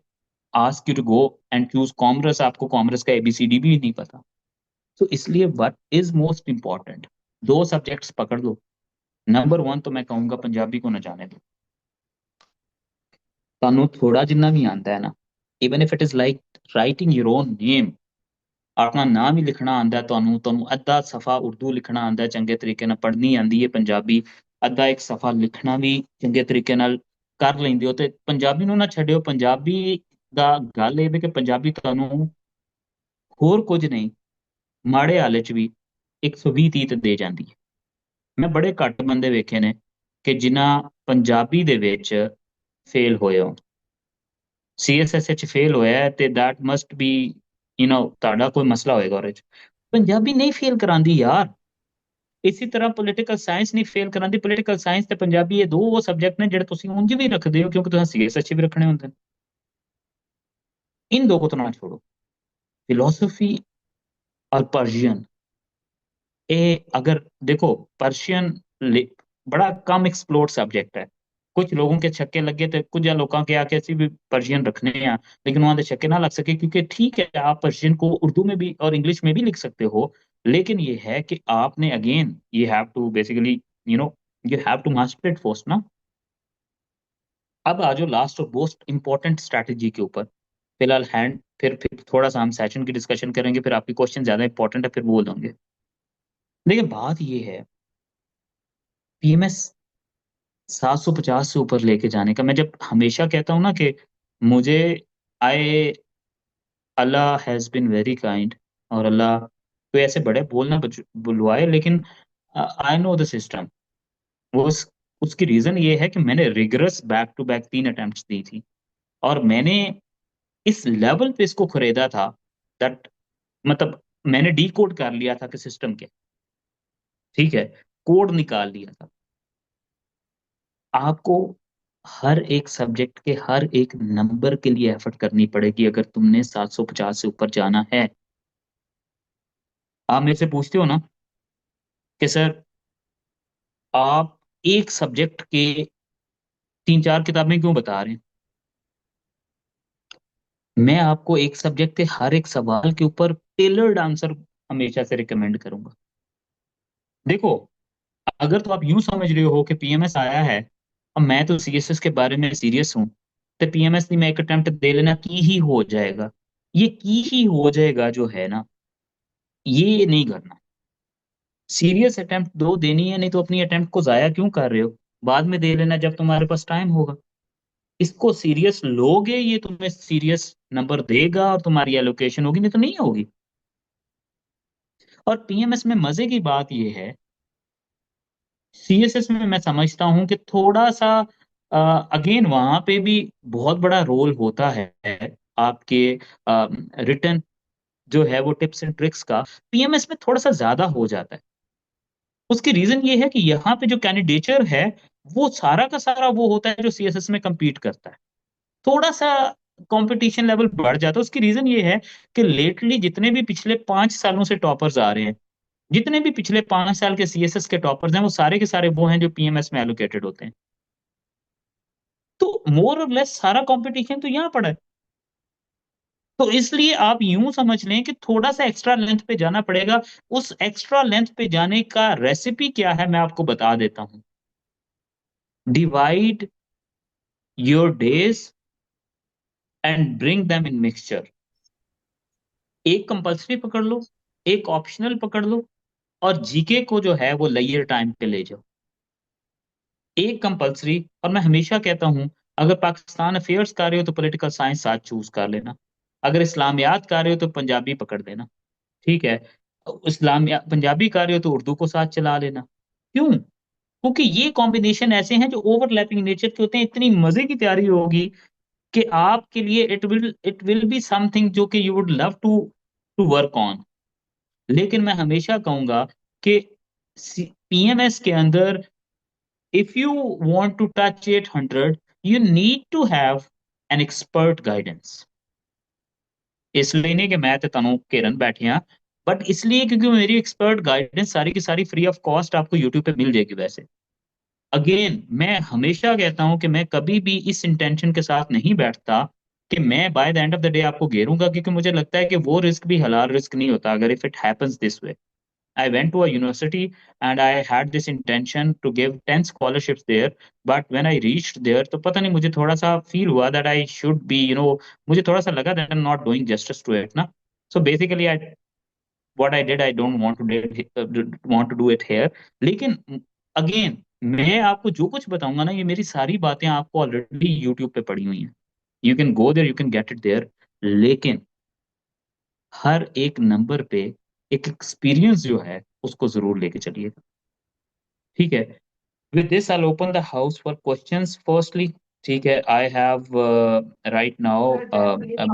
ask you to go and choose commerce? आपको कॉमर्स का एबीसीडी भी नहीं पता। तो इसलिए व्हाट इज मोस्ट इंपॉर्टेंट, दो सब्जेक्ट्स पकड़ लो। नंबर 1 तो मैं कहूंगा पंजाबी को न जाने दो। ਤੁਹਾਨੂੰ थोड़ा जिन्ना भी आंदा है ना, even if it is like writing your own name, अपना नाम ही लिखना आंदा है ਤੁਹਾਨੂੰ, ਤੁਹਾਨੂੰ ਅੱਧਾ ਸਫਾ ਉਰਦੂ ਲਿਖਣਾ ਆਂਦਾ ਹੈ, ਚੰਗੇ ਤਰੀਕੇ ਨਾਲ ਪੜ੍ਹਨੀ ਆਂਦੀ ਹੈ ਪੰਜਾਬੀ, ਅੱਧਾ ਇੱਕ ਸਫਾ ਲਿਖਣਾ ਵੀ ਚੰਗੇ ਤਰੀਕੇ ਨਾਲ ਕਰ ਲੈਂਦੇ ਹੋ, ਤੇ ਪੰਜਾਬੀ ਨੂੰ ਨਾ ਛੱਡਿਓ। ਪੰਜਾਬੀ ਦਾ ਗੱਲ ਇਹ ਵੀ ਕਿ ਪੰਜਾਬੀ ਤੁਹਾਨੂੰ ਹੋਰ ਕੁਝ ਨਹੀਂ, ਮਾੜੇ ਹਾਲੇ ਚ ਵੀ 120 30 ਤੇ ਦੇ ਜਾਂਦੀ ਹੈ। ਮੈਂ ਬੜੇ ਘੱਟ ਬੰਦੇ ਵੇਖੇ ਨੇ ਕਿ ਜਿਨ੍ਹਾਂ ਪੰਜਾਬੀ ਦੇ ਵਿੱਚ ਫੇਲ ਹੋਏ ਹੋ। ਸੀਐਸਐਸ ਚ ਫੇਲ ਹੋਇਆ ਹੈ ਤੇ that must be, ਤੁਹਾਡਾ ਕੋਈ ਮਸਲਾ ਹੋਏਗਾ ਉਹਦੇ ਚ। ਪੰਜਾਬੀ ਨਹੀਂ ਫੇਲ ਕਰਾਂਦੀ ਯਾਰ। ਇਸੇ ਤਰ੍ਹਾਂ ਪੋਲੀਟੀਕਲ ਸਾਇੰਸ ਨਹੀਂ ਫੇਲ ਕਰਾਂਦੀ। ਪੋਲੀਟੀਕਲ ਸਾਇੰਸ ਤੇ ਪੰਜਾਬੀ ਇਹ ਦੋ ਉਹ ਸਬਜੈਕਟ ਨੇ ਜਿਹੜੇ ਤੁਸੀਂ ਉਂਝ ਵੀ ਰੱਖਦੇ ਹੋ ਕਿਉਂਕਿ ਤੁਸੀਂ ਸੀਐਸਐਸ ਵੀ ਰੱਖਣੇ ਹੁੰਦੇ ਨੇ। इन दो को तो ना छोड़ो। फिलोसफी और पर्शियन, ये अगर देखो, पर्शियन बड़ा कम एक्सप्लोर्ड सब्जेक्ट है। कुछ लोगों के छक्के लगे थे, कुछ लोगों के आके ਅਸੀਂ भी पर्शियन रखने हैं, लेकिन वहां ਦੇ छक्के ना लग सके, क्योंकि ठीक है आप पर्शियन को उर्दू में भी और इंग्लिश में भी लिख सकते हो, लेकिन ये है कि आपने again you have to basically, you know you have to master it first ना। अब आ जाओ लास्ट और मोस्ट इंपॉर्टेंट स्ट्रैटेजी के ऊपर। फिलहाल हैंड, फिर थोड़ा सा हम सेशन की डिस्कशन करेंगे, फिर आपके क्वेश्चन ज्यादा इंपॉर्टेंट है फिर वो होंगे। लेकिन बात ये है, पीएमएस 750 से ऊपर लेके जाने का, मैं जब हमेशा कहता हूँ ना कि मुझे, आई, अल्लाह हैज बीन वेरी काइंड, और अल्लाह कोई ऐसे बड़े बोलना बुलवाए, लेकिन आई नो द सिस्टम। वो उसकी रीजन ये है कि मैंने rigorous back to back 3 attempts दी थी, और मैंने इस लेवल पे इसको खरीदा था दैट, मतलब मैंने डी कोड कर लिया था कि सिस्टम के, ठीक है, कोड निकाल लिया था। आपको हर एक सब्जेक्ट के हर एक नंबर के लिए एफर्ट करनी पड़ेगी अगर तुमने 750 से ऊपर जाना है। आप मेरे से पूछते हो ना कि सर आप एक सब्जेक्ट के तीन चार किताबें क्यों बता रहे हैं? मैं आपको एक सब्जेक्ट के हर एक सवाल के ऊपर टेलर्ड आंसर हमेशा से रिकमेंड करूंगा। देखो, अगर तो आप यूं समझ रहे हो कि पीएमएस आया है और मैं तो सीएसएस के बारे में सीरियस हूं, तो पीएमएस में एक अटेम्प्ट दे लेना की ही हो जाएगा। ये की ही हो जाएगा जो है ना, ये नहीं करना। सीरियस अटेम्प्ट दो, देनी है, नहीं तो अपनी अटेम्प्ट को जाया क्यों कर रहे हो? बाद में दे लेना जब तुम्हारे पास टाइम होगा। इसको सीरियस लोगे, ये तुम्हें सीरियस नंबर देगा और तुम्हारी एलोकेशन होगी, नहीं तो नहीं होगी। और पीएमएस में मजे की बात ये है, सीएसएस में मैं समझता हूं कि थोड़ा सा अगेन वहां पे भी बहुत बड़ा रोल होता है आपके रिटर्न जो है वो टिप्स एंड ट्रिक्स का, पीएमएस में थोड़ा सा ज्यादा हो जाता है। उसकी रीजन ये है कि यहाँ पे जो कैंडिडेचर है वो सारा का सारा वो होता है जो सीएसएस में compete करता है। थोड़ा सा कंपटीशन लेवल बढ़ जाता है। उसकी रीजन ये है कि लेटली जितने भी पिछले 5 सालों से टॉपर्स आ रहे हैं, जितने भी पिछले 5 साल के सीएसएस के टॉपर्स हैं, वो सारे के सारे वो हैं जो पीएमएस में एलोकेटेड होते हैं। तो मोर और लेस सारा कंपटीशन तो यहाँ पड़ा है। तो इसलिए आप यूं समझ लें कि थोड़ा सा एक्स्ट्रा लेंथ पे जाना पड़ेगा। उस एक्स्ट्रा लेंथ पे जाने का रेसिपी क्या है मैं आपको बता देता हूं। Divide your days and bring them in mixture. एक कंपल्सरी पकड़ लो, एक ऑप्शनल पकड़ लो, और जीके को जो है वो लेयर टाइम पे ले जाओ। एक कंपल्सरी, और मैं हमेशा कहता हूं, अगर पाकिस्तान अफेयर्स कर रहे हो तो पॉलिटिकल साइंस साथ चूज कर लेना। अगर इस्लामियात कर रहे हो तो पंजाबी पकड़ लेना। ठीक है, पंजाबी कर रहे हो तो उर्दू को साथ चला लेना। क्यों? क्योंकि ये कॉम्बिनेशन ऐसे हैं जो ओवरलैपिंग नेचर के होते हैं। इतनी मजे की तैयारी होगी कि आपके लिए इट विल बी समथिंग जो कि you would love to to work on. लेकिन मैं हमेशा कहूंगा कि पीएमएस के अंदर if you want to touch 800 you need to have an expert guidance. इसलिए नहीं कि मैं तो तनु किरण बैठे हैं, बट इसलिए क्योंकि मेरी एक्सपर्ट गाइडेंस सारी की सारी फ्री ऑफ कॉस्ट आपको यूट्यूब पे मिल जाएगी। वैसे अगेन मैं हमेशा कहता हूं कि मैं कभी भी इस इंटेंशन के साथ नहीं बैठता कि मैं bye the end of the day आपको घेरूंगा, क्योंकि मुझे लगता है कि वो रिस्क भी हलाल रिस्क नहीं होता अगर if it happens this way. I went to a university and I had this intention to give 10 scholarships there. But when I reached there, तो पता नहीं मुझे थोड़ा सा फील हुआ that I should be, मुझे थोड़ा सा लगा that I'm not doing justice to it ना. So basically, what I did, I don't want to do it here. लेकिन again, मैं आपको जो कुछ बताऊंगा ना, ये मेरी सारी बातें आपको ऑलरेडी यूट्यूब पे पड़ी हुई हैं। You can go there, you can get it there. लेकिन हर एक नंबर पे एक एक्सपीरियंस जो है उसको जरूर लेके चलिएगा। ठीक है, with this I'll open the house for questions firstly। ठीक है, I have right now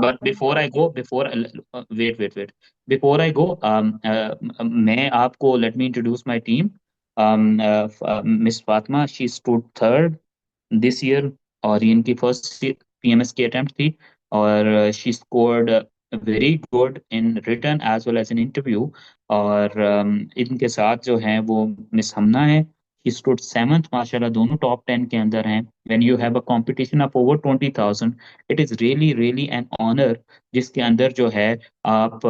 but before I go, before I go, मैं आपको let me introduce my team। Miss Fatma, she stood third this year, और ये इनकी फर्स्ट पीएमएस की अटेम्प्ट थी। और she scored very good in written as well as in interview. और इनके साथ जो हैं वो मिस हमना है, शी स्टूड सेवंथ, माशाल्लाह दोनों टॉप 10 के अंदर हैं। When you have a competition of over 20,000, it is really really an honour, जिसके अंदर जो है आप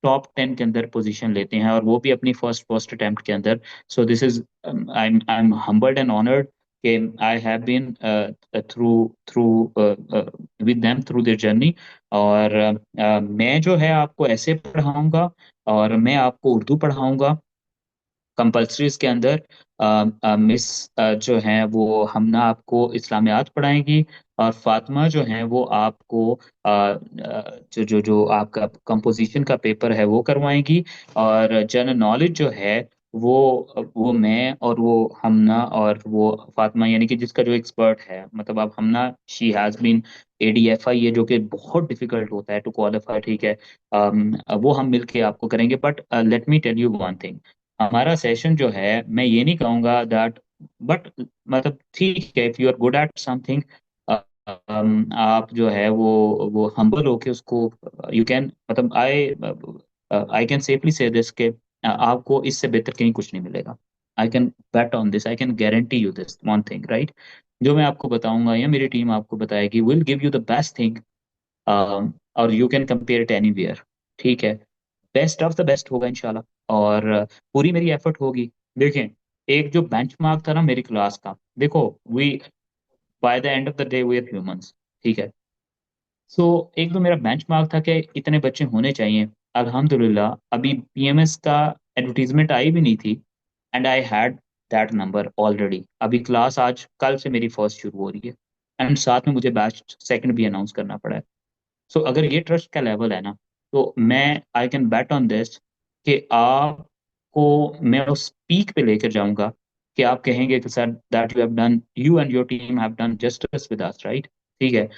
टॉप 10 के अंदर पोजीशन लेते हैं, और वो भी अपनी फर्स्ट फर्स्ट अटेम्प्ट के अंदर। So this is, I am humbled and honored कि I have been with them through their journey। और मैं जो है आपको ऐसे पढ़ाऊंगा, और मैं आपको उर्दू पढ़ाऊंगा कंपल्सरीज के अंदर। मिस जो हैं वो हमना आपको इस्लामियात पढ़ाएंगी, और फातिमा जो हैं वो आपको जो जो जो आपका कंपोजिशन का पेपर है वो करवाएंगी। और जनरल नॉलेज जो है वो मैं और वो हमना और वो फातिमा, यानी कि जिसका जो एक्सपर्ट है, मतलब आप हमना शी हैज बीन एडीएफआई है, जो कि बहुत डिफिकल्ट होता है टू क्वालिफाई। ठीक है, वो हम मिलके आपको करेंगे। But let me tell you one thing, हमारा सेशन जो है, मैं ये नहीं कहूंगा दैट, बट मतलब ठीक है, if you are good at something, आप जो है वो हम्बल होके उसको यू कैन, मतलब I can safely say this के आपको इससे बेहतर कहीं कुछ नहीं मिलेगा। I can bet on this, I can guarantee you this one thing, right. जो मैं आपको बताऊंगा या मेरी टीम आपको बताएगी will give you the best thing, और you can compare it anywhere. ठीक है, बेस्ट ऑफ द बेस्ट होगा इंशाल्लाह। और पूरी मेरी एफर्ट होगी। देखें, एक जो बेंचमार्क था ना मेरी क्लास का, देखो, we by the end of the day we are humans. ठीक है, सो एक तो मेरा बेंचमार्क था कि इतने बच्चे होने चाहिए। अल्हम्दुलिल्लाह अभी पीएमएस का एडवर्टीजमेंट आई भी नहीं थी, and I had that number already. अभी क्लास आज कल से मेरी फर्स्ट शुरू हो रही है, एंड साथ में मुझे बैच सेकंड भी अनाउंस करना पड़ा है। सो अगर ये ट्रस्ट का लेवल है ना, तो मैं आई कैन बेट ऑन दिस कि आपको मैं उस पीक पे लेकर जाऊंगा कि आप कहेंगे कि sir that you have done, you and your team have done justice with us, right. ठीक है,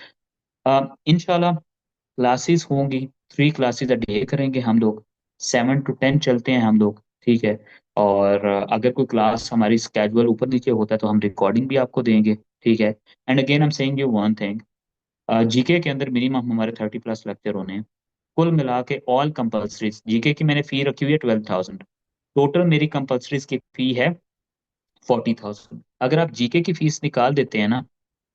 इंशाल्लाह क्लासेस होंगी, 3 क्लासेस अ डे करेंगे हम लोग, 7 to 10 चलते हैं हम लोग। ठीक है, और अगर कोई क्लास हमारी स्केजुअल ऊपर नीचे होता है तो हम रिकॉर्डिंग भी आपको देंगे। ठीक है, and again I am saying you one thing, GK के अंदर मिनिमम हमारे 30+ लेक्चर होने हैं। कुल मिला के ऑल कंपल्सरीज जीके की मैंने फी रखी हुई है 12,000। टोटल मेरी कंपल्सरीज की फी है 40,000। अगर आप जीके की फीस निकाल देते हैं ना,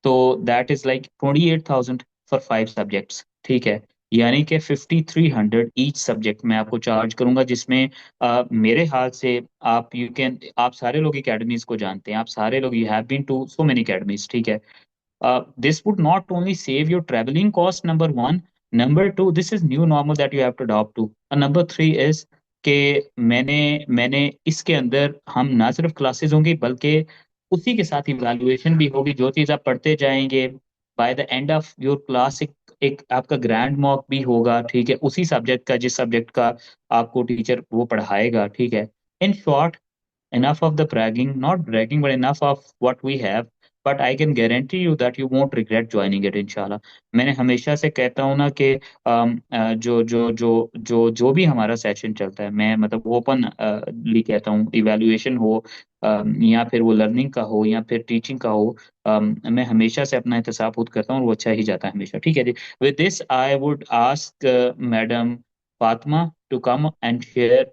तो that is like 28,000 for 5 subjects. ठीक है, यानी कि 5,300 ईच सब्जेक्ट मैं आपको चार्ज करूंगा, जिसमें मेरे हाल से आप सारे लोग एकेडमीज को जानते हैं, आप सारे लोग you have been to so many academies. ठीक है, this would not only save your traveling cost, number one. Number two, this is new normal that you have to adopt to. And number three is कि मैंने मैंने इसके अंदर हम ना सिर्फ क्लासेस होंगी, बल्कि उसी के साथ इवैल्यूएशन भी होगी। जो चीज़ आप पढ़ते जाएंगे, bye the end of your class एक आपका ग्रैंड मॉक भी होगा। ठीक है, उसी सब्जेक्ट का, जिस सब्जेक्ट का आपको टीचर वो पढ़ाएगा। ठीक है, in short, enough of the bragging, not bragging, but enough of what we have. But I can guarantee you that you won't regret joining it, इंशाल्लाह। मैंने हमेशा से कहता हूँ ना कि जो जो जो जो जो भी हमारा सेशन चलता है, मैं मतलब ओपन ली कहता हूँ, इवैल्यूएशन हो, या फिर वो लर्निंग का हो, या फिर टीचिंग का हो, मैं हमेशा से अपना एहतसाब खुद करता हूँ और वो अच्छा ही जाता है हमेशा। ठीक है जी, with this I would ask madam Fatima to come and share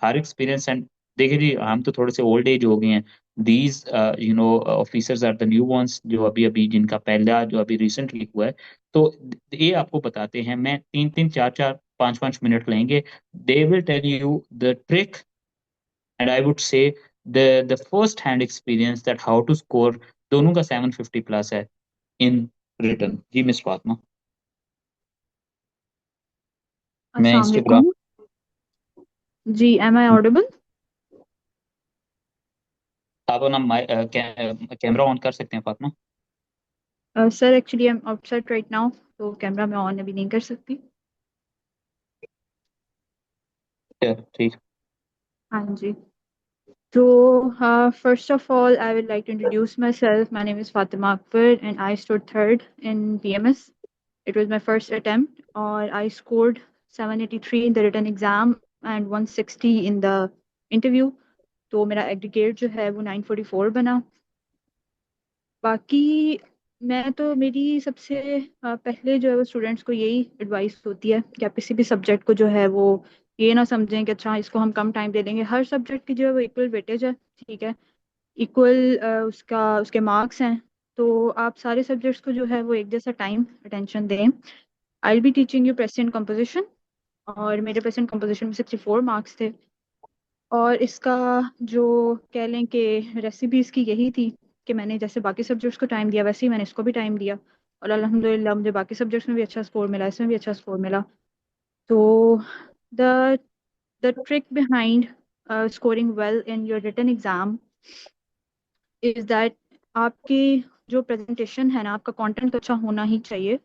her experience. And देखिए जी, हम तो थोड़े से ओल्ड एज हो गए हैं। These officers are the new ones, जो अभी अभी जिनका पहला जो अभी रिसेंटली हुआ है। तो ये आपको बताते हैं, मैं 3-3, 4-4, 5-5 मिनट लेंगे। They will tell you the trick, and I would say the first hand experience that how to score. दोनों का 750+ है इन रिटर्न। जी मिस फातिमा, मैं अस्सलाम इंस्टाग्राम। वालेकुम। जी, एम आई ऑडिबल? आप अपना कैमरा ऑन कर सकते हैं फातिमा। Sir actually I am outside right now, तो कैमरा मैं ऑन अभी नहीं कर सकती। ठीक। हाँ जी। तो first of all I would like to introduce myself. My name is Fatima Akbar and I stood third in PMS. It was my first attempt, or I scored 783 in the written exam and 160 in the interview. तो मेरा एग्रीगेट जो है वो 944 बना। बाकी मैं तो मेरी सबसे पहले जो है वो स्टूडेंट्स को यही एडवाइस होती है कि आप किसी भी सब्जेक्ट को जो है वो ये ना समझें कि अच्छा इसको हम कम टाइम दे देंगे। हर सब्जेक्ट की जो है वो इक्वल वेटेज है। ठीक है, इक्वल उसका उसके मार्क्स हैं। तो आप सारे सब्जेक्ट्स को जो है वो एक जैसा टाइम अटेंशन दें। आई will be teaching you present composition, और मेरे प्रेजेंट कंपोजिशन में 64 मार्क्स थे। और इसका जो कह लें कि रेसिपी इसकी यही थी कि मैंने जैसे बाकी सब्जेक्ट्स को टाइम दिया वैसे ही मैंने इसको भी टाइम दिया, और अल्हम्दुलिल्लाह मुझे बाकी सब्जेक्ट्स में भी अच्छा स्कोर मिला, इसमें भी अच्छा स्कोर मिला। तो the the trick behind scoring well in your written exam is that आपकी जो प्रेजेंटेशन है ना, आपका कंटेंट तो अच्छा होना ही चाहिए।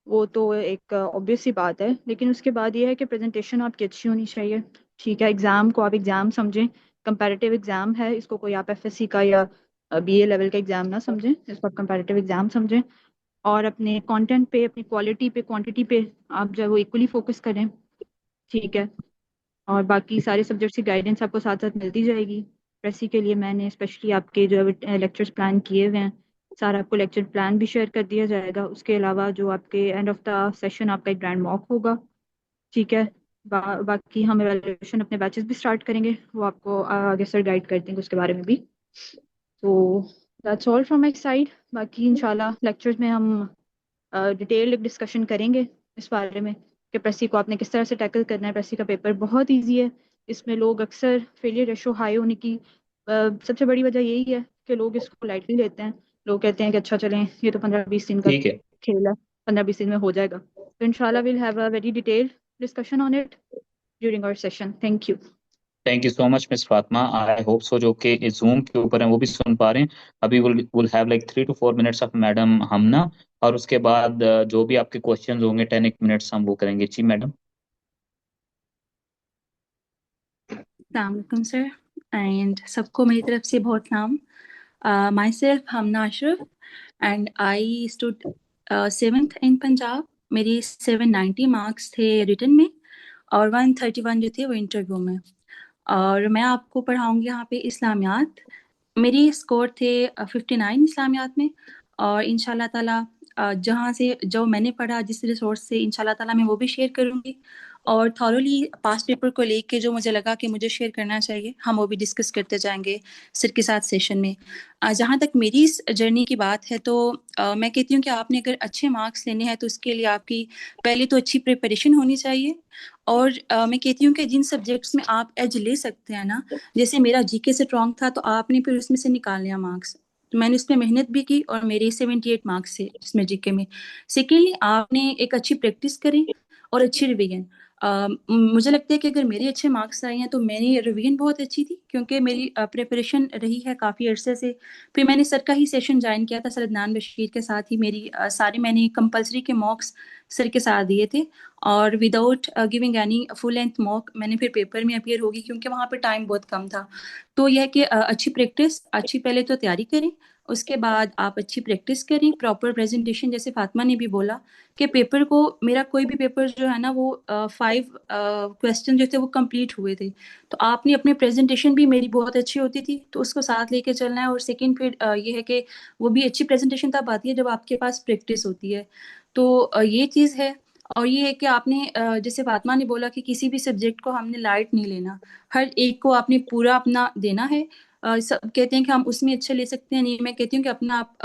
वो तो एक ऑब्वियस सी बात है, लेकिन उसके बाद ये है कि प्रेजेंटेशन आपकी अच्छी होनी चाहिए। ठीक है, एग्ज़ाम को आप एग्ज़ाम समझें, कंपैरेटिव एग्ज़ाम है, इसको कोई आप FSC का या BA लेवल का एग्ज़ाम ना समझें, इसको आप कंपैरेटिव एग्ज़ाम समझें। और अपने कंटेंट पे, अपनी क्वालिटी पे, क्वांटिटी पे आप जो है वो इक्वली फोकस करें। ठीक है, और बाकी सारे सब्जेक्ट्स की गाइडेंस आपको साथ साथ मिलती जाएगी। प्रेसी के लिए मैंने स्पेशली आपके जो है लेक्चर्स प्लान किए हुए हैं। सारा आपको लेक्चर प्लान भी शेयर कर दिया जाएगा। उसके अलावा जो आपके एंड ऑफ द सेशन आपका एक ग्रैंड मॉक होगा। ठीक है, बाकी हम एवेल्युएशन अपने बैचेस भी स्टार्ट करेंगे, वो आपको आगे सर गाइड कर देंगे उसके बारे में भी। तो that's all from my side. बाकी इंशाल्लाह लेक्चर्स में हम डिटेल डिस्कशन करेंगे इस बारे में कि प्रेसी को आपने किस तरह से टैकल करना है। प्रेसी का पेपर बहुत इजी है। इसमें लोग अक्सर फेलियर रेशो हाई होने की सबसे बड़ी वजह यही है कि लोग इसको लाइटली लेते हैं। लोग कहते हैं कि अच्छा चलें, ये तो 15-20 दिन का ठीक है। खेल है, 15-20 दिन में हो जाएगा। तो इंशाल्लाह will have a very detailed discussion on it during our session. Thank you. Thank you so much miss Fatima. I hope so जो कि इस जूम के ऊपर हैं वो भी सुन पा रहे हैं। अभी will have like 3 to 4 minutes of madam Hamna, और उसके बाद जो भी आपके क्वेश्चंस होंगे 10 minutes हम वो करेंगे। जी मैडम। अस्सलाम सर, एंड सबको मेरी तरफ से बहुत नाम। My self Hamna Ashraf, and I stood 7th इन पंजाब। मेरी 790 मार्क्स थे रिटन में, और 131 जो थे वो इंटरव्यू में। और मैं आपको पढ़ाऊंगी यहाँ पे इस्लामियात। मेरी स्कोर थे 59 इस्लामियात में। और इंशाल्लाह ताला जहाँ से जो मैंने पढ़ा जिस रिसोर्स से, इंशाल्लाह ताला मैं वो भी शेयर करूँगी। और थॉरोली पास्ट पेपर को लेके जो मुझे लगा कि मुझे शेयर करना चाहिए, हम वो भी डिस्कस करते जाएंगे सर के साथ सेशन में। जहाँ तक मेरी इस जर्नी की बात है तो मैं कहती हूँ कि आपने अगर अच्छे मार्क्स लेने हैं तो उसके लिए आपकी पहले तो अच्छी प्रिपरेशन होनी चाहिए। और मैं कहती हूँ कि जिन सब्जेक्ट्स में आप एज ले सकते हैं ना, जैसे मेरा जीके से स्ट्रॉन्ग था तो आपने फिर उसमें से निकाल लिया मार्क्स, तो मैंने उसमें मेहनत भी की और मेरे 78 मार्क्स थे उसमें जीके में। सेकेंडली आपने एक अच्छी प्रैक्टिस करी और अच्छी रिवीजन। मुझे लगता है कि अगर मेरे अच्छे मार्क्स आए हैं तो मेरी रिवीजन बहुत अच्छी थी, क्योंकि मेरी प्रिपरेशन रही है काफ़ी अरसे से। फिर मैंने सर का ही सेशन ज्वाइन किया था, सर अदनान बशीर के साथ ही मेरी सारे मैंने कंपलसरी के मॉक्स सर के साथ दिए थे। और without giving any full length mock मैंने फिर पेपर में अपियर होगी, क्योंकि वहाँ पे टाइम बहुत कम था। तो यह है कि अच्छी प्रैक्टिस, अच्छी पहले तो तैयारी करें, उसके बाद आप अच्छी प्रैक्टिस करें, प्रॉपर प्रेजेंटेशन, जैसे फातिमा ने भी बोला कि पेपर को, मेरा कोई भी पेपर जो है ना वो 5 क्वेश्चन जो थे वो कंप्लीट हुए थे। तो आपने अपने प्रेजेंटेशन भी मेरी बहुत अच्छी होती थी तो उसको साथ लेके चलना है। और सेकेंड फिर ये है कि वो भी अच्छी प्रेजेंटेशन तब आती है जब आपके पास प्रैक्टिस होती है। तो ये चीज़ है। और ये है कि आपने जैसे फातिमा ने बोला कि किसी भी सब्जेक्ट को हमने लाइट नहीं लेना, हर एक को आपने पूरा अपना देना है। सब कहते हैं कि हम उसमें अच्छे ले सकते हैं, नहीं, मैं कहती हूँ कि अपना आप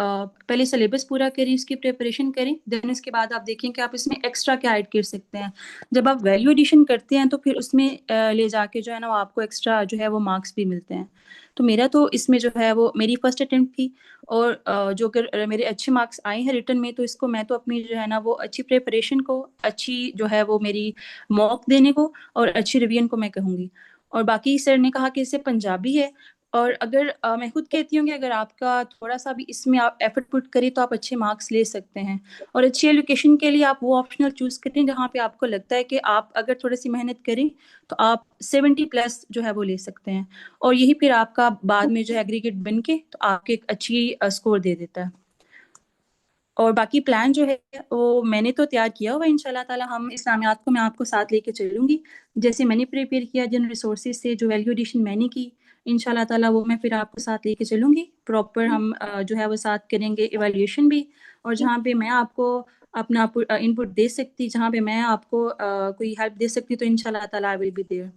पहले सिलेबस पूरा करें, उसकी प्रिपरेशन करें, देन उसके बाद आप देखें कि आप इसमें एक्स्ट्रा क्या ऐड कर सकते हैं। जब आप वैल्यू एडिशन करते हैं तो फिर उसमें ले जाके जो है ना वो आपको एक्स्ट्रा जो है वो मार्क्स भी मिलते हैं। तो मेरा तो इसमें जो है वो मेरी फर्स्ट अटेम्प्ट थी। और जो अगर मेरे अच्छे मार्क्स आए हैं रिटर्न में, तो इसको मैं तो अपनी जो है ना वो अच्छी प्रिपरेशन को, अच्छी जो है वो मेरी मॉक देने को और अच्छी रिवीजन को मैं कहूँगी। और बाकी सर ने कहा कि इससे पंजाबी है। और अगर मैं खुद कहती हूँ कि अगर आपका थोड़ा सा भी इसमें आप एफर्ट पुट करें तो आप अच्छे मार्क्स ले सकते हैं। और अच्छी एजुकेशन के लिए आप वो ऑप्शनल चूज करें जहाँ पे आपको लगता है कि आप अगर थोड़ी सी मेहनत करें तो आप 70+ जो है वो ले सकते हैं। और यही फिर आपका बाद में जो है एग्रीगेट बन के तो आपके एक अच्छी स्कोर दे देता है। और बाकी प्लान जो है वो मैंने तो तैयार किया हुआ है, इंशाल्लाह ताला हम इस्लामियात को मैं आपको साथ लेके चलूंगी। जैसे मैंने प्रिपेयर किया, जिन रिसोर्सेज से जो वैल्यू एडिशन मैंने की, इंशाल्लाह ताला वो मैं फिर आपको साथ लेके चलूंगी। प्रॉपर हम जो है वो साथ करेंगे इवैल्यूएशन भी। और जहाँ पे मैं आपको अपना इनपुट दे सकती, जहाँ पे मैं आपको कोई हेल्प दे सकती, तो इंशाल्लाह ताला आई विल बी देयर।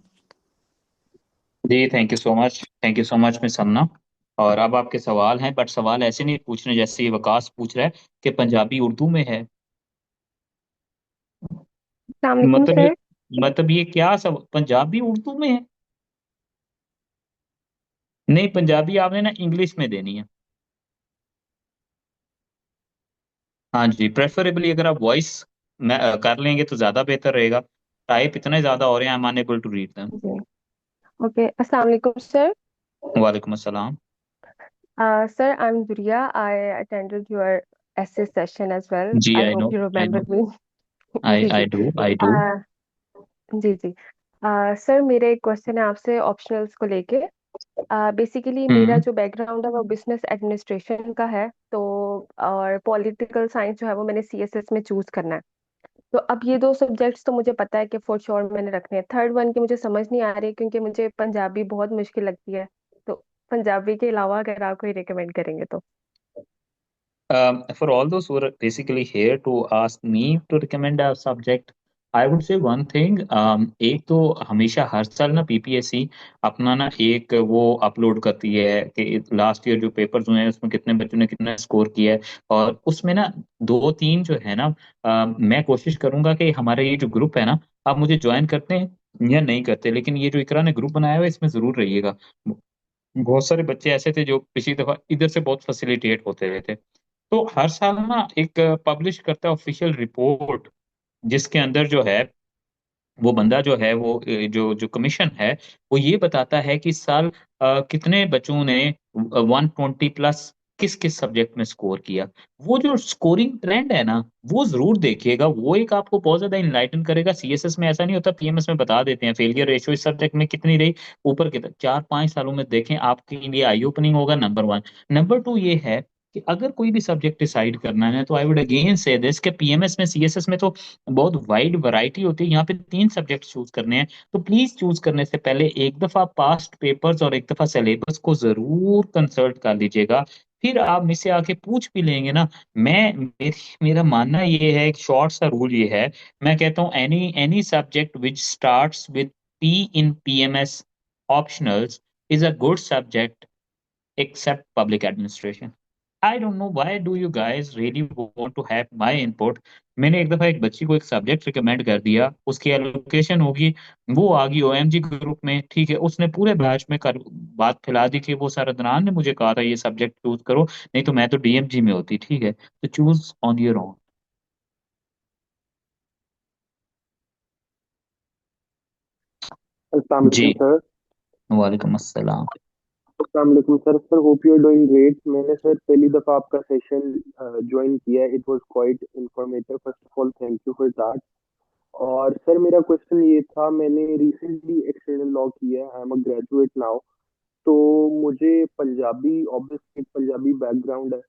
जी thank you so much, thank you so much miss Hamna. और अब आपके सवाल हैं, बट सवाल ऐसे नहीं पूछने जैसे ये वकास पूछ रहा है कि पंजाबी उर्दू में है। अस्सलाम मतलब ये सर। मतलब ये क्या सब पंजाबी उर्दू में है? नहीं, पंजाबी आपने ना इंग्लिश में देनी है। हाँ जी, प्रेफरेबली अगर आप वॉइस में कर लेंगे तो ज्यादा बेहतर रहेगा। टाइप इतने ज्यादा हो रहे हैं, I am unable to read them. जी। ओके, अस्सलाम वालेकुम सर। वालेकुम अस्सलाम। Sir, I'm Duria. I attended your essay session as well. जी I I know, hope you I know, remember me. I जी आई जी। Do, I do. uh, जी जी। सर, मेरा एक क्वेश्चन है आपसे ऑप्शनल्स को लेके। बेसिकली मेरा हम्म। जो बैकग्राउंड है वो बिजनेस एडमिनिस्ट्रेशन का है, तो और पॉलिटिकल साइंस जो है वो मैंने सीएसएस में चूज करना है। तो अब ये दो सब्जेक्ट्स तो मुझे पता है कि फॉर श्योर मैंने रखने हैं। थर्ड वन की मुझे समझ नहीं आ रही क्योंकि मुझे पंजाबी बहुत मुश्किल लगती है। तो पंजाबी के अलावा अगर आप कोई रिकमेंड करेंगे तो। For all those who are basically here to ask me to recommend a subject, I would से वन थिंग, एक तो हमेशा हर साल ना पीपीएससी अपना ना एक वो अपलोड करती है कि लास्ट ईयर जो पेपर्स हुए हैं उसमें कितने बच्चों ने कितना स्कोर किया है। और उसमें ना दो तीन जो है ना, मैं कोशिश करूंगा कि हमारे ये जो ग्रुप है ना, आप मुझे ज्वाइन करते हैं या नहीं करते, लेकिन ये जो इकरा ने ग्रुप बनाया हुआ है इसमें जरूर रहिएगा। बहुत सारे बच्चे ऐसे थे जो पिछली दफा इधर से बहुत फैसिलिटेट होते रहे थे। तो हर साल ना एक पब्लिश करता है ऑफिशियल रिपोर्ट, जिसके अंदर जो है वो बंदा जो है वो जो जो कमीशन है वो ये बताता है कि इस साल कितने बच्चों ने 120 प्लस किस किस सब्जेक्ट में स्कोर किया। वो जो स्कोरिंग ट्रेंड है ना, वो जरूर देखिएगा, वो एक आपको बहुत ज्यादा इनलाइटन करेगा। सीएसएस में ऐसा नहीं होता, पीएमएस में बता देते हैं फेलियर रेशियो इस सब्जेक्ट में कितनी रही, ऊपर कितना। 4-5 सालों में देखें, आपके लिए आई ओपनिंग होगा, नंबर वन। नंबर टू ये है कि अगर कोई भी सब्जेक्ट डिसाइड करना है तो आई वुड अगेन से दिस कि पीएमएस में सीएसएस में तो बहुत वाइड वैरायटी होती है। यहाँ पे 3 सब्जेक्ट चूज करने हैं, तो प्लीज चूज करने से पहले एक दफा पास्ट पेपर्स और एक दफा सिलेबस को जरूर कंसल्ट कर लीजिएगा। फिर आप मुझसे आके पूछ भी लेंगे ना। मेरा मानना ये है, एक शॉर्ट सा रूल ये है, मैं कहता हूँ any any subject which starts with P in PMS optionals is a good subject except public administration. I don't know why do you guys really want to have my input. मैंने एक दफा एक बच्ची को एक सब्जेक्ट रिकमेंड कर दिया, उसकी एलोकेशन होगी, वो आ गई ओएमजी ग्रुप में, ठीक है, उसने पूरे बैच में कर बात फैला दी कि वो सर अदनान ने मुझे कहा था ये सब्जेक्ट चूज करो, नहीं तो मैं तो डीएमजी में होती। ठीक है, तो चूज ऑन योर ओन। अस्सलाम जी, वालेकुम सर। वालेकुम अस्सलाम। अस्सलाम वालेकुम sir. Sir hope you are doing great. मैंने सर पहली दफ़ा आपका सेशन ज्वाइन किया है। It was quite informative. First of all thank you for that. और सर मेरा क्वेश्चन ये था, मैंने रिसेंटली एक्सटर्नल लॉ किया है, I am a graduate now. तो मुझे पंजाबी, ऑब्वियसली पंजाबी बैकग्राउंड है,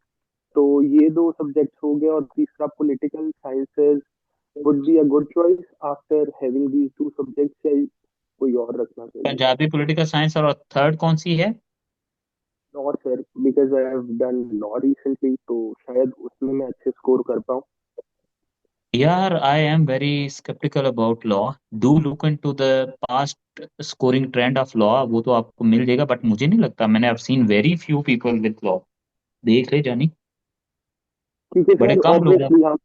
तो ये दो सब्जेक्ट्स हो गए, और तीसरा political sciences would be a good choice after having these two subjects, या कोई और रखना चाहिए? पंजाबी पॉलिटिकल साइंस, और थर्ड कौन सी है? और sir because I have done law recently, तो शायद उसमें मैं अच्छे स्कोर कर पाऊँ। यार, I am very sceptical about law. Do look into the past scoring trend of law, वो तो आपको मिल जाएगा, बट मुझे नहीं लगता, मैंने I seen very few people with law. देख ले जानी, क्योंकि बड़े सर कम लोग हैं। ऑब्वियसली हम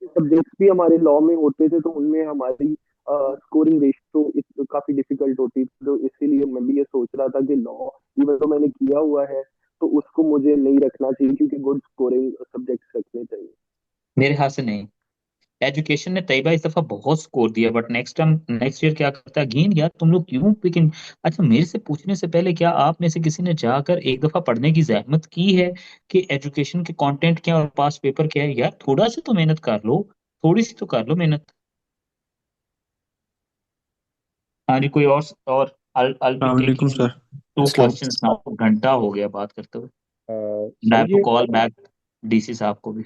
सब्जेक्ट्स भी हमारे लॉ में होते थे, तो उनमें हमारी स्कोरिंग रेशियो काफी डिफिकल्ट होती थी, तो इसीलिए मैं भी ये सोच रहा था कि लॉ इवन तो मैंने किया हुआ है, तो उसको मुझे नहीं रखना चाहिए, क्योंकि गुड स्कोरिंग सब्जेक्ट्स रखने चाहिए। मेरे हाथ से नहीं। एजुकेशन ने तैयबा इस दफा बहुत स्कोर दिया, but next time next year क्या करता है अगेन। यार तुम लोग क्यों पिकिंग। अच्छा, मेरे से पूछने से पहले क्या आप में से किसी ने जाकर एक दफा पढ़ने की जहमत की है कि एजुकेशन के कंटेंट क्या और पास पेपर क्या है? यार थोड़ा सा तो मेहनत कर लो, थोड़ी सी तो कर लो मेहनत। हाँ जी, कोई और I'll be वालेकुम taking सर। two अस्सलाम। questions now। घंटा हो गया बात करते हुए। And I sir have to ये call back डीसी साहब को भी।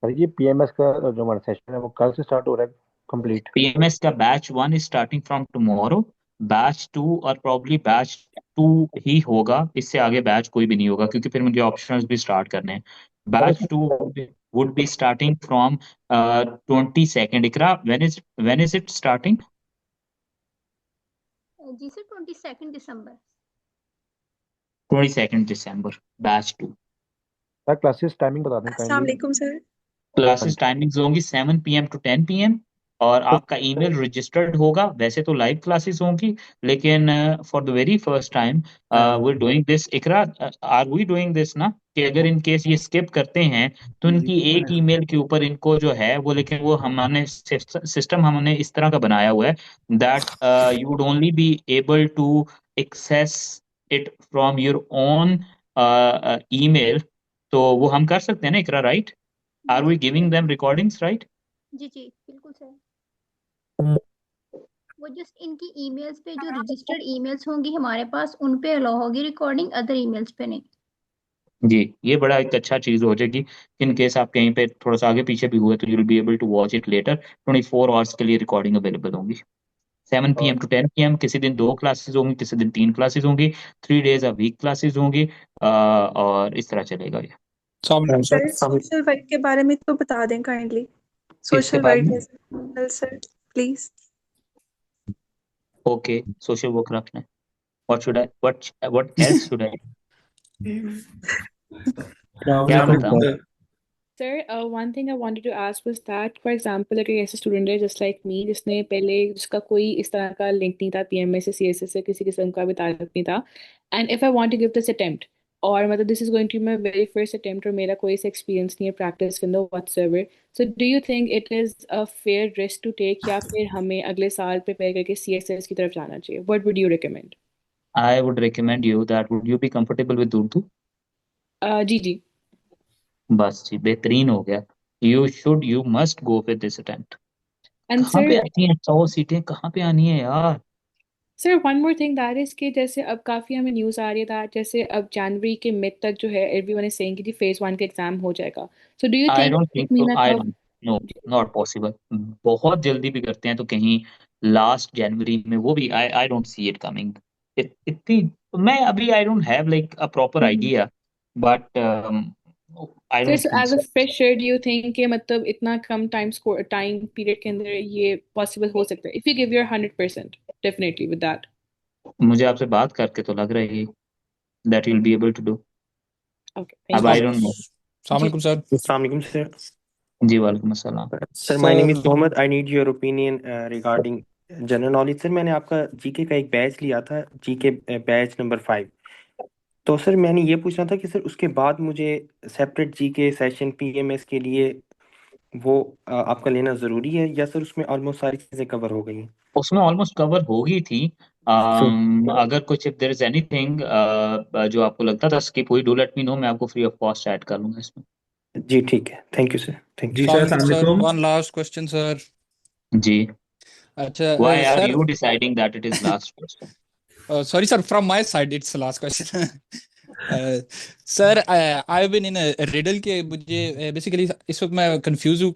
पीएमएस का जो हमारा सेशन है वो कल से स्टार्ट हो रहा है कंप्लीट? पीएमएस का batch 1 is starting from tomorrow. Batch 2 और प्रॉब्ली बैच 2 ही होगा, इससे आगे बैच कोई भी नहीं होगा, क्योंकि फिर मुझे ऑप्शनल्स भी स्टार्ट करने हैं। Sir batch 2 would be starting from 22nd। Iqra, when is it starting? जी सर 22 दिसंबर। 22nd दिसंबर, बैच 2। सर क्लासेस टाइमिंग बता दें अस्सलाम काइंडली। वालेकुम सर। क्लासेस टाइमिंग्स होंगी 7 PM to 10 PM, और आपका ईमेल रजिस्टर्ड होगा। वैसे तो लाइव क्लासेस होंगी, लेकिन for the very first time we doing this. Iqra, are we doing this ना, कि अगर इन केस ये स्किप करते हैं तो इनकी एक ईमेल के ऊपर इनको जो है वो, लेकिन वो हमने सिस्टम हमने इस तरह का बनाया हुआ है that you would only be able to access it from your own email. तो वो हम कर सकते हैं ना Iqra, right? Are we giving them recordings, right? जी जी बिल्कुल सर। वो जस्ट इनकी ईमेल्स पे जो रजिस्टर्ड ईमेल्स होंगी हमारे पास, उन पे अलाउ होगी रिकॉर्डिंग, अदर ईमेल्स पे नहीं। जी, ये बड़ा एक अच्छा चीज हो जाएगी। इन केस आप कहीं पे थोड़ा सा आगे पीछे भी हुए तो you'll be able to watch it later। 24 hours के लिए रिकॉर्डिंग अवेलेबल होंगी। 7 PM to 10 PM, किसी दिन 2 क्लासेस होंगी, किसी दिन 3 क्लासेस होंगी। 3 days a week क्लासेस होंगी, और इस तरह चलेगा ये। सर सोशल वर्क के बारे में तो बता दें काइंडली। किसके सोशल बारे वर्क में? है sir. please. Okay, social work रखना है. What else should I? क्या बताऊं? Sir, one thing I wanted to ask was that, for example, अगर ऐसे स्टूडेंट है just like me जिसने पहले जिसका कोई इस तरह का लिंक नहीं था PMS से CSS से किसी किस्म का भी ताल्लुक नहीं था, and if I want to give this attempt और मतलब this is going to be my very first attempt और मेरा कोई एक्सपीरियंस नहीं है प्रैक्टिस के अंदर whatsoever, so do you think it is a fair risk to take या फिर हमें अगले साल प्रिपेयर करके CSS की तरफ जाना चाहिए? What would you recommend? I would recommend you that would you be comfortable with Urdu? जी. बस जी, बेहतरीन हो गया. You must go with this attempt. And कहाँ sir, पे आती हैं 100 सीटें, कहाँ पे आनी है यार? Sir one more thing that is कि जैसे अब काफी हमें न्यूज आ रही है जैसे अब जनवरी के मिड तक जो है एवरीवन इज सेइंग कि जी फेज 1 का एग्जाम हो जाएगा, so do you I think don't एक think so. महीना I का? don't. No, not possible. बहुत जल्दी भी करते हैं तो कहीं लास्ट जनवरी में, वो भी I don't see it coming. इतनी मैं अभी I don't have like a proper idea, but I sir don't so think as a so. Fresher do you think कि मतलब इतना कम टाइम पीरियड के अंदर ये पॉसिबल हो सकता है if you give your 100% definitely with that? मुझे आपसे बात करके तो लग रहा है that you'll be able to do. Okay अब thank I you don't know. Assalamu alaikum, sir. Assalamualaikum, sir. जी वालेकुम अस्सलाम. Sir, my name is Sir, Mohammed. I need your opinion regarding general knowledge. Sir मैंने आपका जीके का एक बैच लिया था, जीके बैच नंबर 5. तो सर मैंने ये पूछना था कि सर उसके बाद मुझे सेपरेट जीके सेशन पीएमएस के लिए वो आपका लेना ज़रूरी है, या सर उसमें ऑलमोस्ट सारी चीज़ें कवर हो गई हैं? उसमें ऑलमोस्ट कवर हो गई थी. अगर कुछ इफ देयर इज एनीथिंग जो आपको लगता था स्किप हुई, डू लेट मी नो, मैं आपको फ्री ऑफ कॉस्ट ऐड कर लूंगा इसमें. जी ठीक है, thank you sir, thank you. जी सर, अस्सलाम वालेकुम. One last question, sir. जी. अच्छा, Why are sir. you deciding that it is last question? Sorry, sir. From my side, it's the last question. Sir I been in riddle के मुझे बेसिकली इस वक्त मैं कंफ्यूज हूँ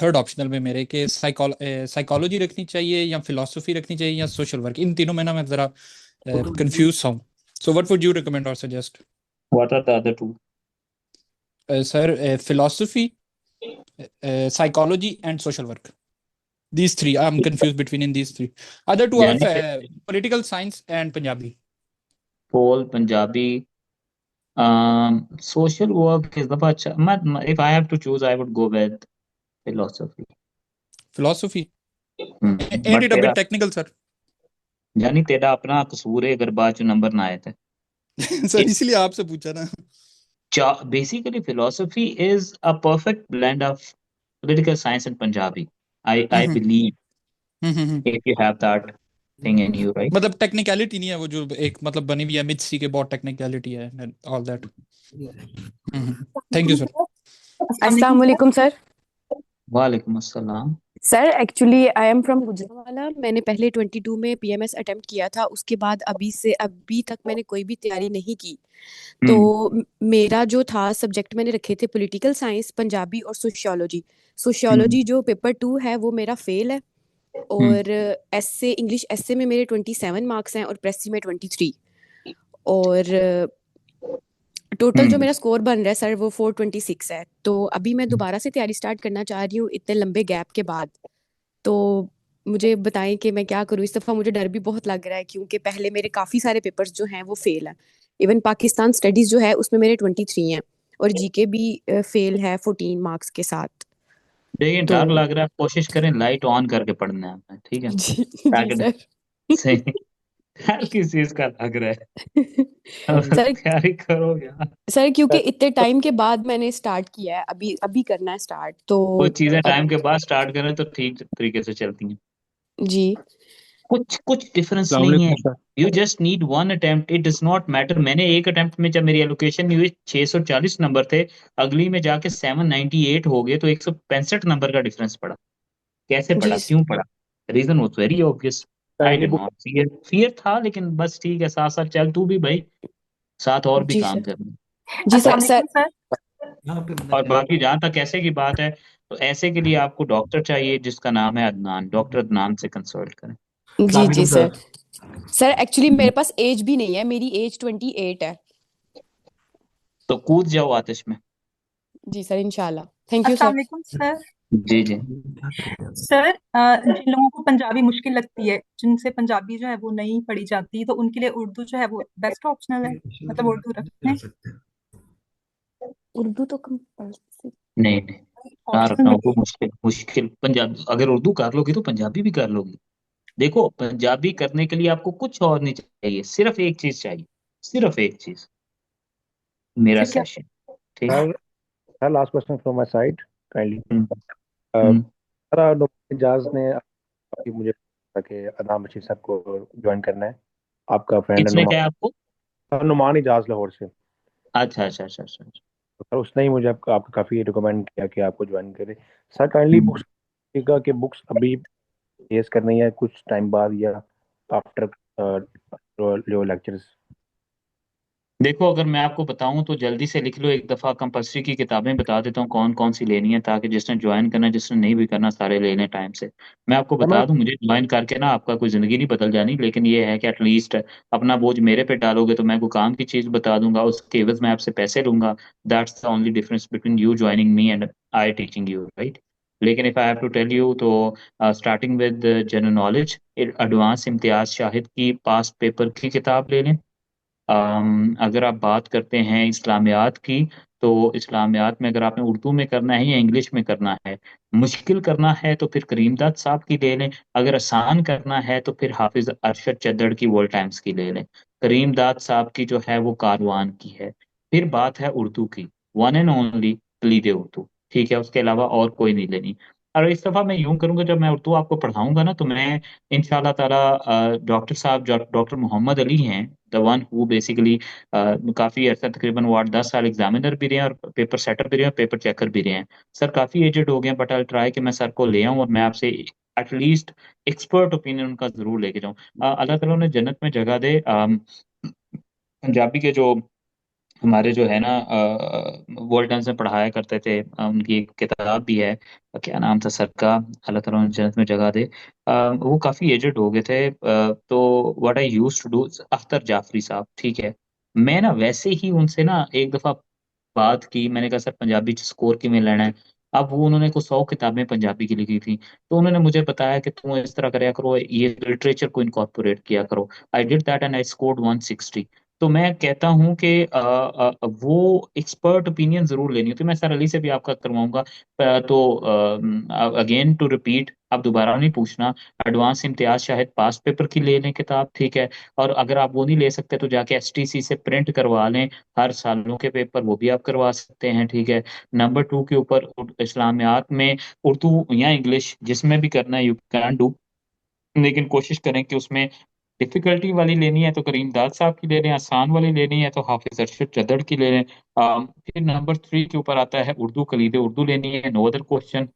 थर्ड ऑप्शनल में मेरे के साइकोलॉजी रखनी चाहिए या फिलोसफी रखनी चाहिए या सोशल वर्क. इन तीनों में ना मैं जरा कंफ्यूज हूँ. So what would you recommend और suggest? What are the other two? Sir philosophy, psychology and social work. These three, I'm confused between in these three. Other two are political science and Punjabi. Pol, Punjabi, social work is the bacha. If I have to choose, I would go with philosophy. Philosophy? Ain't it a bit technical, sir? यानी तेरा अपना कसूर है अगर बाद में नंबर ना आए थे. सर इसलिए आपसे पूछा ना. Basically, philosophy is a perfect blend of political science and Punjabi. I believe if you have that thing in you, right? मतलब टेक्निकलिटी नहीं है वो जो एक मतलब बनी हुई है मिथ सी के बहुत टेक्निकलिटी है and all that. Thank you sir. अस्सलाम वालेकुम सर. वालेकुम अस्सलाम. Sir actually I am from Gujranwala. मैंने पहले 22 में पीएमएस अटेम्प्ट किया था, उसके बाद अभी तक मैंने कोई भी तैयारी नहीं की. तो मेरा जो था सब्जेक्ट मैंने रखे थे पॉलिटिकल साइंस, पंजाबी और सोशियोलॉजी. सोशियोलॉजी जो पेपर 2 है वो मेरा फेल है, और एसए इंग्लिश एसए में मेरे 27 मार्क्स हैं और प्रेसी में 23, और टोटल जो मेरा स्कोर बन रहा है सर वो 426 है. तो अभी मैं दोबारा से तैयारी स्टार्ट करना चाह रही हूँ इतने लंबे गैप के बाद. तो मुझे बताएं कि मैं क्या करूँ. इस दफ़ा मुझे डर भी बहुत लग रहा है क्योंकि पहले मेरे काफ़ी सारे पेपर्स जो हैं वो फेल हैं. इवन पाकिस्तान स्टडीज़ जो है उसमें मेरे 23 हैं, और जीके भी फेल है 14 मार्क्स के साथ. देखिए डर लग रहा है, कोशिश करें लाइट ऑन करके पढ़ना है, ठीक है? जी सर. सही. हर किस चीज का लग रहा है. सर तैयारी करो यार. सर क्योंकि इतने टाइम के बाद मैंने स्टार्ट किया है, अभी करना है स्टार्ट. तो कुछ चीजें टाइम के बाद स्टार्ट करें तो ठीक तरीके से चलती हैं. जी कुछ डिफरेंस नहीं है. You just need one attempt, it does not matter. मैंने एक अटेम्प्ट में जब मेरी एलोकेशन नहीं हुई 640 नंबर थे, अगली में जाके 798 हो गए, तो 165 नंबर का डिफरेंस पड़ा. कैसे पड़ा, क्यों पड़ा? Reason was very obvious. I did not fear था, लेकिन बस ठीक है, साथ साथ चल तू भी भाई, साथ और भी काम करना. जी सर. और बाकी जहाँ तक ऐसे की बात है, तो ऐसे के लिए आपको डॉक्टर चाहिए जिसका नाम है अदनान. डॉक्टर अदनान से कंसल्ट करें. जी सर. सर एक्चुअली मेरे पास एज भी नहीं है, मेरी एज 28 है. तो कूद जाओ आतिश में. जी सर इंशाल्लाह. थैंक यू अस्सलाम सर. वालेकुम सर. जी जी। सर जिन लोगों को पंजाबी मुश्किल लगती है, जिनसे पंजाबी जो है वो नहीं पढ़ी जाती, तो उनके लिए उर्दू जो है वो बेस्ट ऑप्शनल है, मतलब उर्दू रखें। उर्दू तो कंपल्सरी नहीं नहीं, कहाँ ऑप्शन रखना में उर्दू मुश्किल? मुश्किल पंजाबी, अगर उर्दू कर लोगी तो पंजाबी भी कर लोगी। देखो, पंजाबी करने के लिए आपको कुछ और नहीं चाहिए, सिर्फ एक चीज चाहिए, सिर्फ एक चीज, मेरा फिर क्या? सेशन। ठीक। Sir sir last question from my side kindly. Hmm, hmm. Sir doctor Ijaz ने अभी मुझे बताया कि अदनान बशीर सर को ज्वाइन करना है, आपका फ्रेंड है किसने नुमान। कहा आपको? सर नुमान इजाज लाहौर से। अच्छा अच्छा अच्छा अच्छा अच्छा। तो सर उसने ही मुझे आपका काफ़ी रिकमेंड किया कि आपको ज्वाइन करें। सर काइंडली हम्म। बुक्स का कि बुक्स अभी पेश करनी है कुछ टाइम बाद या आफ्टर योर लेक्चर्स। देखो, अगर मैं आपको बताऊं तो जल्दी से लिख लो एक दफा, कंपल्सरी की किताबें बता देता हूँ कौन कौन सी लेनी है, ताकि जिसने ज्वाइन करना है, जिसने नहीं भी करना, सारे ले लें टाइम से। मैं आपको सर मैं बता दूं, मुझे ज्वाइन करके ना आपका कोई जिंदगी नहीं बदल जानी, लेकिन ये है कि एटलीस्ट अपना बोझ मेरे पे डालोगे तो मैं कोई काम की चीज बता दूंगा, उसके एवज मैं आपसे पैसे लूंगा। That's the only difference between you joining me and I teaching you, right? लेकिन if I have to tell you तो starting with general knowledge, advance Imtiaz Shahid की पास्ट पेपर की किताब ले लें। अगर आप बात करते हैं इस्लामियात की, तो इस्लामियात में अगर आपने उर्दू में करना है या इंग्लिश में करना है, मुश्किल करना है तो फिर करीमदाद साहब की ले लें। अगर आसान करना है तो फिर हाफिज अरशद चद्दड़ की वर्ल्ड टाइम्स की ले लें। करीमदाद साहब की जो है वो कारवान की है। फिर बात है उर्दू की, वन एंड ओनली कलीदे उर्दू, ठीक है, उसके अलावा और कोई नहीं लेनी। और इस दफा मैं यूं करूंगा, जब मैं उर्दू आपको पढ़ाऊंगा ना, तो मैं इंशाल्लाह ताला डॉक्टर साहब, डॉक्टर मोहम्मद अली हैं, द वन हु बेसिकली काफी अर्सा, तकरीबन वो 8-10 साल एग्जामिनर भी रहे हैं और पेपर सेटर भी रहे हैं और पेपर चेकर भी रहे हैं। सर काफी एजेड हो गए हैं, बट आई ट्राई कि मैं सर को ले आऊं और मैं आपसे एटलीस्ट एक्सपर्ट ओपिनियन उनका जरूर लेके जाऊं। अल्लाह ताला उन्हें जन्नत में जगह दे। पंजाबी के जो हमारे जो है ना वर्ल्ड टाइम्स में पढ़ाया करते थे, उनकी एक किताब भी है, क्या नाम था सर का, अल्लाह ताला उन्हें जन्नत में जगह दे। वो काफ़ी एजेड हो गए थे, तो what I used to do, Akhtar Jafri साहब, ठीक है, मैं ना वैसे ही उनसे ना एक दफ़ा बात की, मैंने कहा सर पंजाबी स्कोर किमें लेना है। अब वो उन्होंने को 100 किताबें पंजाबी की लिखी थी, तो उन्होंने मुझे बताया कि तुम इस तरह कराया करो, ये लिटरेचर को इनकॉर्पोरेट किया करो। I did that and I scored 160। तो मैं कहता हूँ कि वो एक्सपर्ट ओपिनियन जरूर लेनी होती है, मैं सर अली से भी आपका करवाऊंगा। तो अगेन टू रिपीट, आप दोबारा नहीं पूछना, advance Imtiaz Shahid past paper की ले लें किताब, ठीक है। और अगर आप वो नहीं ले सकते तो जाके एसटीसी से प्रिंट करवा लें, हर सालों के पेपर वो भी आप करवा सकते हैं, ठीक है। नंबर 2 के ऊपर इस्लामियात में उर्दू या इंग्लिश जिसमें भी करना है यू कैन डू, लेकिन कोशिश करें कि उसमें डिफिकल्टी वाली लेनी है तो करीम दाद साहब की ले लें, आसान वाली लेनी है तो हाफिज अरशद चदड़ की ले लें। फिर नंबर 3 के ऊपर आता है उर्दू, कलीदे उर्दू लेनी है, नो अदर क्वेश्चन।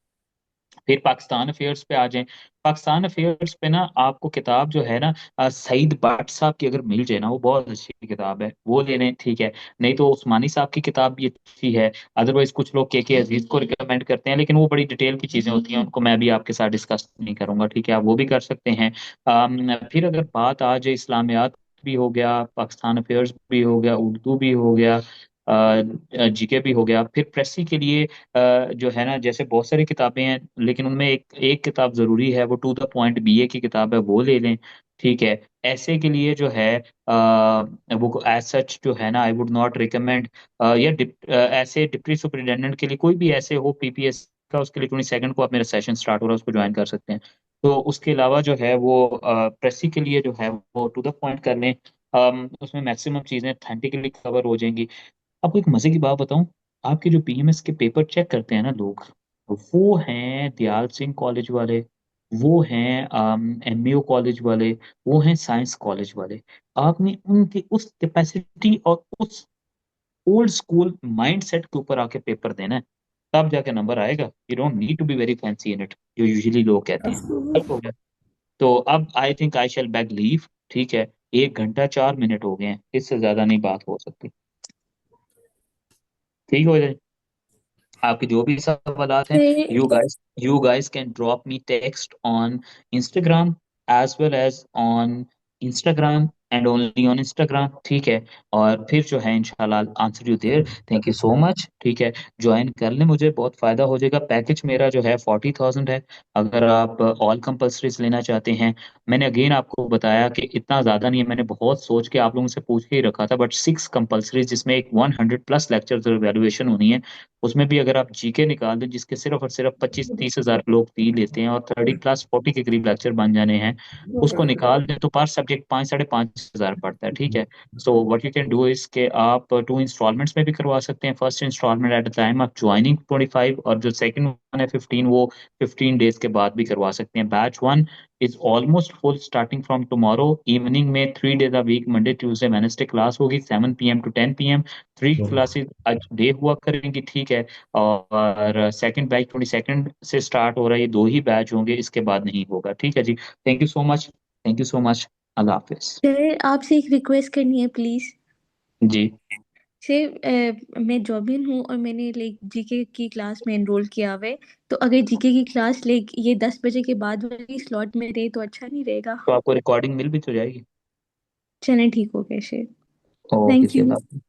फिर पाकिस्तान अफेयर्स पे आ जाएं। पाकिस्तान अफेयर्स पे ना आपको किताब जो है ना, सईद भट्ट साहब की अगर मिल जाए ना, वो बहुत अच्छी किताब है, वो ले लें, ठीक है। नहीं तो उस्मानी साहब की किताब भी अच्छी है। अदरवाइज कुछ लोग के अजीज को रिकमेंड करते हैं, लेकिन वो बड़ी डिटेल की चीजें होती हैं, उनको मैं भी आपके साथ डिस्कस नहीं करूंगा, ठीक है, आप वो भी कर सकते हैं। फिर अगर बात आ जाए, इस्लामियात भी हो गया, पाकिस्तान अफेयर्स भी हो गया, उर्दू भी हो गया, जीके भी हो गया, फिर प्रेसी के लिए जो है ना, जैसे बहुत सारी किताबें हैं, लेकिन उनमें एक एक किताब जरूरी है, वो टू द पॉइंट बीए की किताब है, वो ले लें, ठीक है। ऐसे के लिए जो है वो एज सच जो है ना, आई वुड नॉट रिकमेंड, या ऐसे डिप्टी सुपरिटेंडेंट के लिए कोई भी ऐसे हो पीपीएस का, उसके लिए 22 को आप मेरा सेशन स्टार्ट हो रहा है, उसको ज्वाइन कर सकते हैं। तो उसके अलावा जो है वो प्रेसी के लिए जो है वो टू द पॉइंट कर लें। उसमें मैक्सिमम चीज़ें ऑथेंटिकली कवर हो जाएंगी। आपको एक मजे की बात बताऊं, आपके जो पीएमएस के पेपर चेक करते हैं ना लोग, वो हैं दयाल सिंह कॉलेज वाले, वो हैं एमईओ कॉलेज वाले, वो हैं साइंस कॉलेज वाले। आपने उनकी उस कैपेसिटी और उस ओल्ड स्कूल माइंडसेट के ऊपर आके पेपर देना है, तब जाके नंबर आएगा। You don't need to be very fancy in it, जो यूजुअली लोग कहते हैं। तब हो गया। तो अब I think I shall back leave, ठीक है। 1 घंटा 4 मिनट हो गए हैं, इससे ज्यादा नहीं बात हो सकती, ठीक हो जाए। आपके जो भी सवालात हैं, से you guys can drop me text on Instagram as well as on Instagram and only on Instagram, ठीक है। और फिर जो है इंशाल्लाह answer you there. Thank you so much, ठीक है। ज्वाइन कर ले, मुझे बहुत फायदा हो जाएगा। पैकेज मेरा जो है 40,000 है, अगर आप ऑल कंपल्सरीज लेना चाहते हैं। मैंने अगेन आपको बताया कि इतना ज़्यादा नहीं है, मैंने बहुत सोच के आप लोगों से पूछ के ही रखा था, बट 6 कंपल्सरीज जिसमें एक 100+ लेक्चर वैल्यूएशन होनी है। उसमें भी अगर आप जीके निकाल दें, जिसके सिर्फ और सिर्फ 25-30 हज़ार लोग फी लेते हैं और 30+40 के करीब लेक्चर बन जाने हैं, उसको निकाल दें तो पर सब्जेक्ट 5-5.5 हज़ार पड़ता है, ठीक है। So what you can do is के आप 2 इंस्टॉलमेंट्स में भी करवा सकते हैं। First instalment at the time of joining 25, और जो सेकंड वन है 15, वो 15 डेज के बाद भी करवा सकते हैं। Batch 1 is almost full starting from tomorrow evening में 3 days a week, Monday Tuesday Wednesday class होगी 7 PM to 10 PM। 3 classes day हुआ करेंगी, ठीक है। और सेकंड बैच 22 से स्टार्ट हो रहा है, ये 2 ही बैच होंगे, इसके बाद नहीं होगा, ठीक है जी। Thank you so much, thank you so much, अल्लाह हाफिज। सर आपसे एक रिक्वेस्ट करनी है प्लीज। जी सर मैं जॉबिन हूँ और मैंने लाइक जीके की क्लास में एनरोल किया हुआ है। तो अगर जीके की क्लास लाइक ये 10 बजे के बाद वाली स्लॉट में रहे तो अच्छा नहीं रहेगा। तो आपको रिकॉर्डिंग मिल भी तो जाएगी। चलें ठीक हो गया सर। ओके थैंक जी, यू। अल्लाह हाफिज।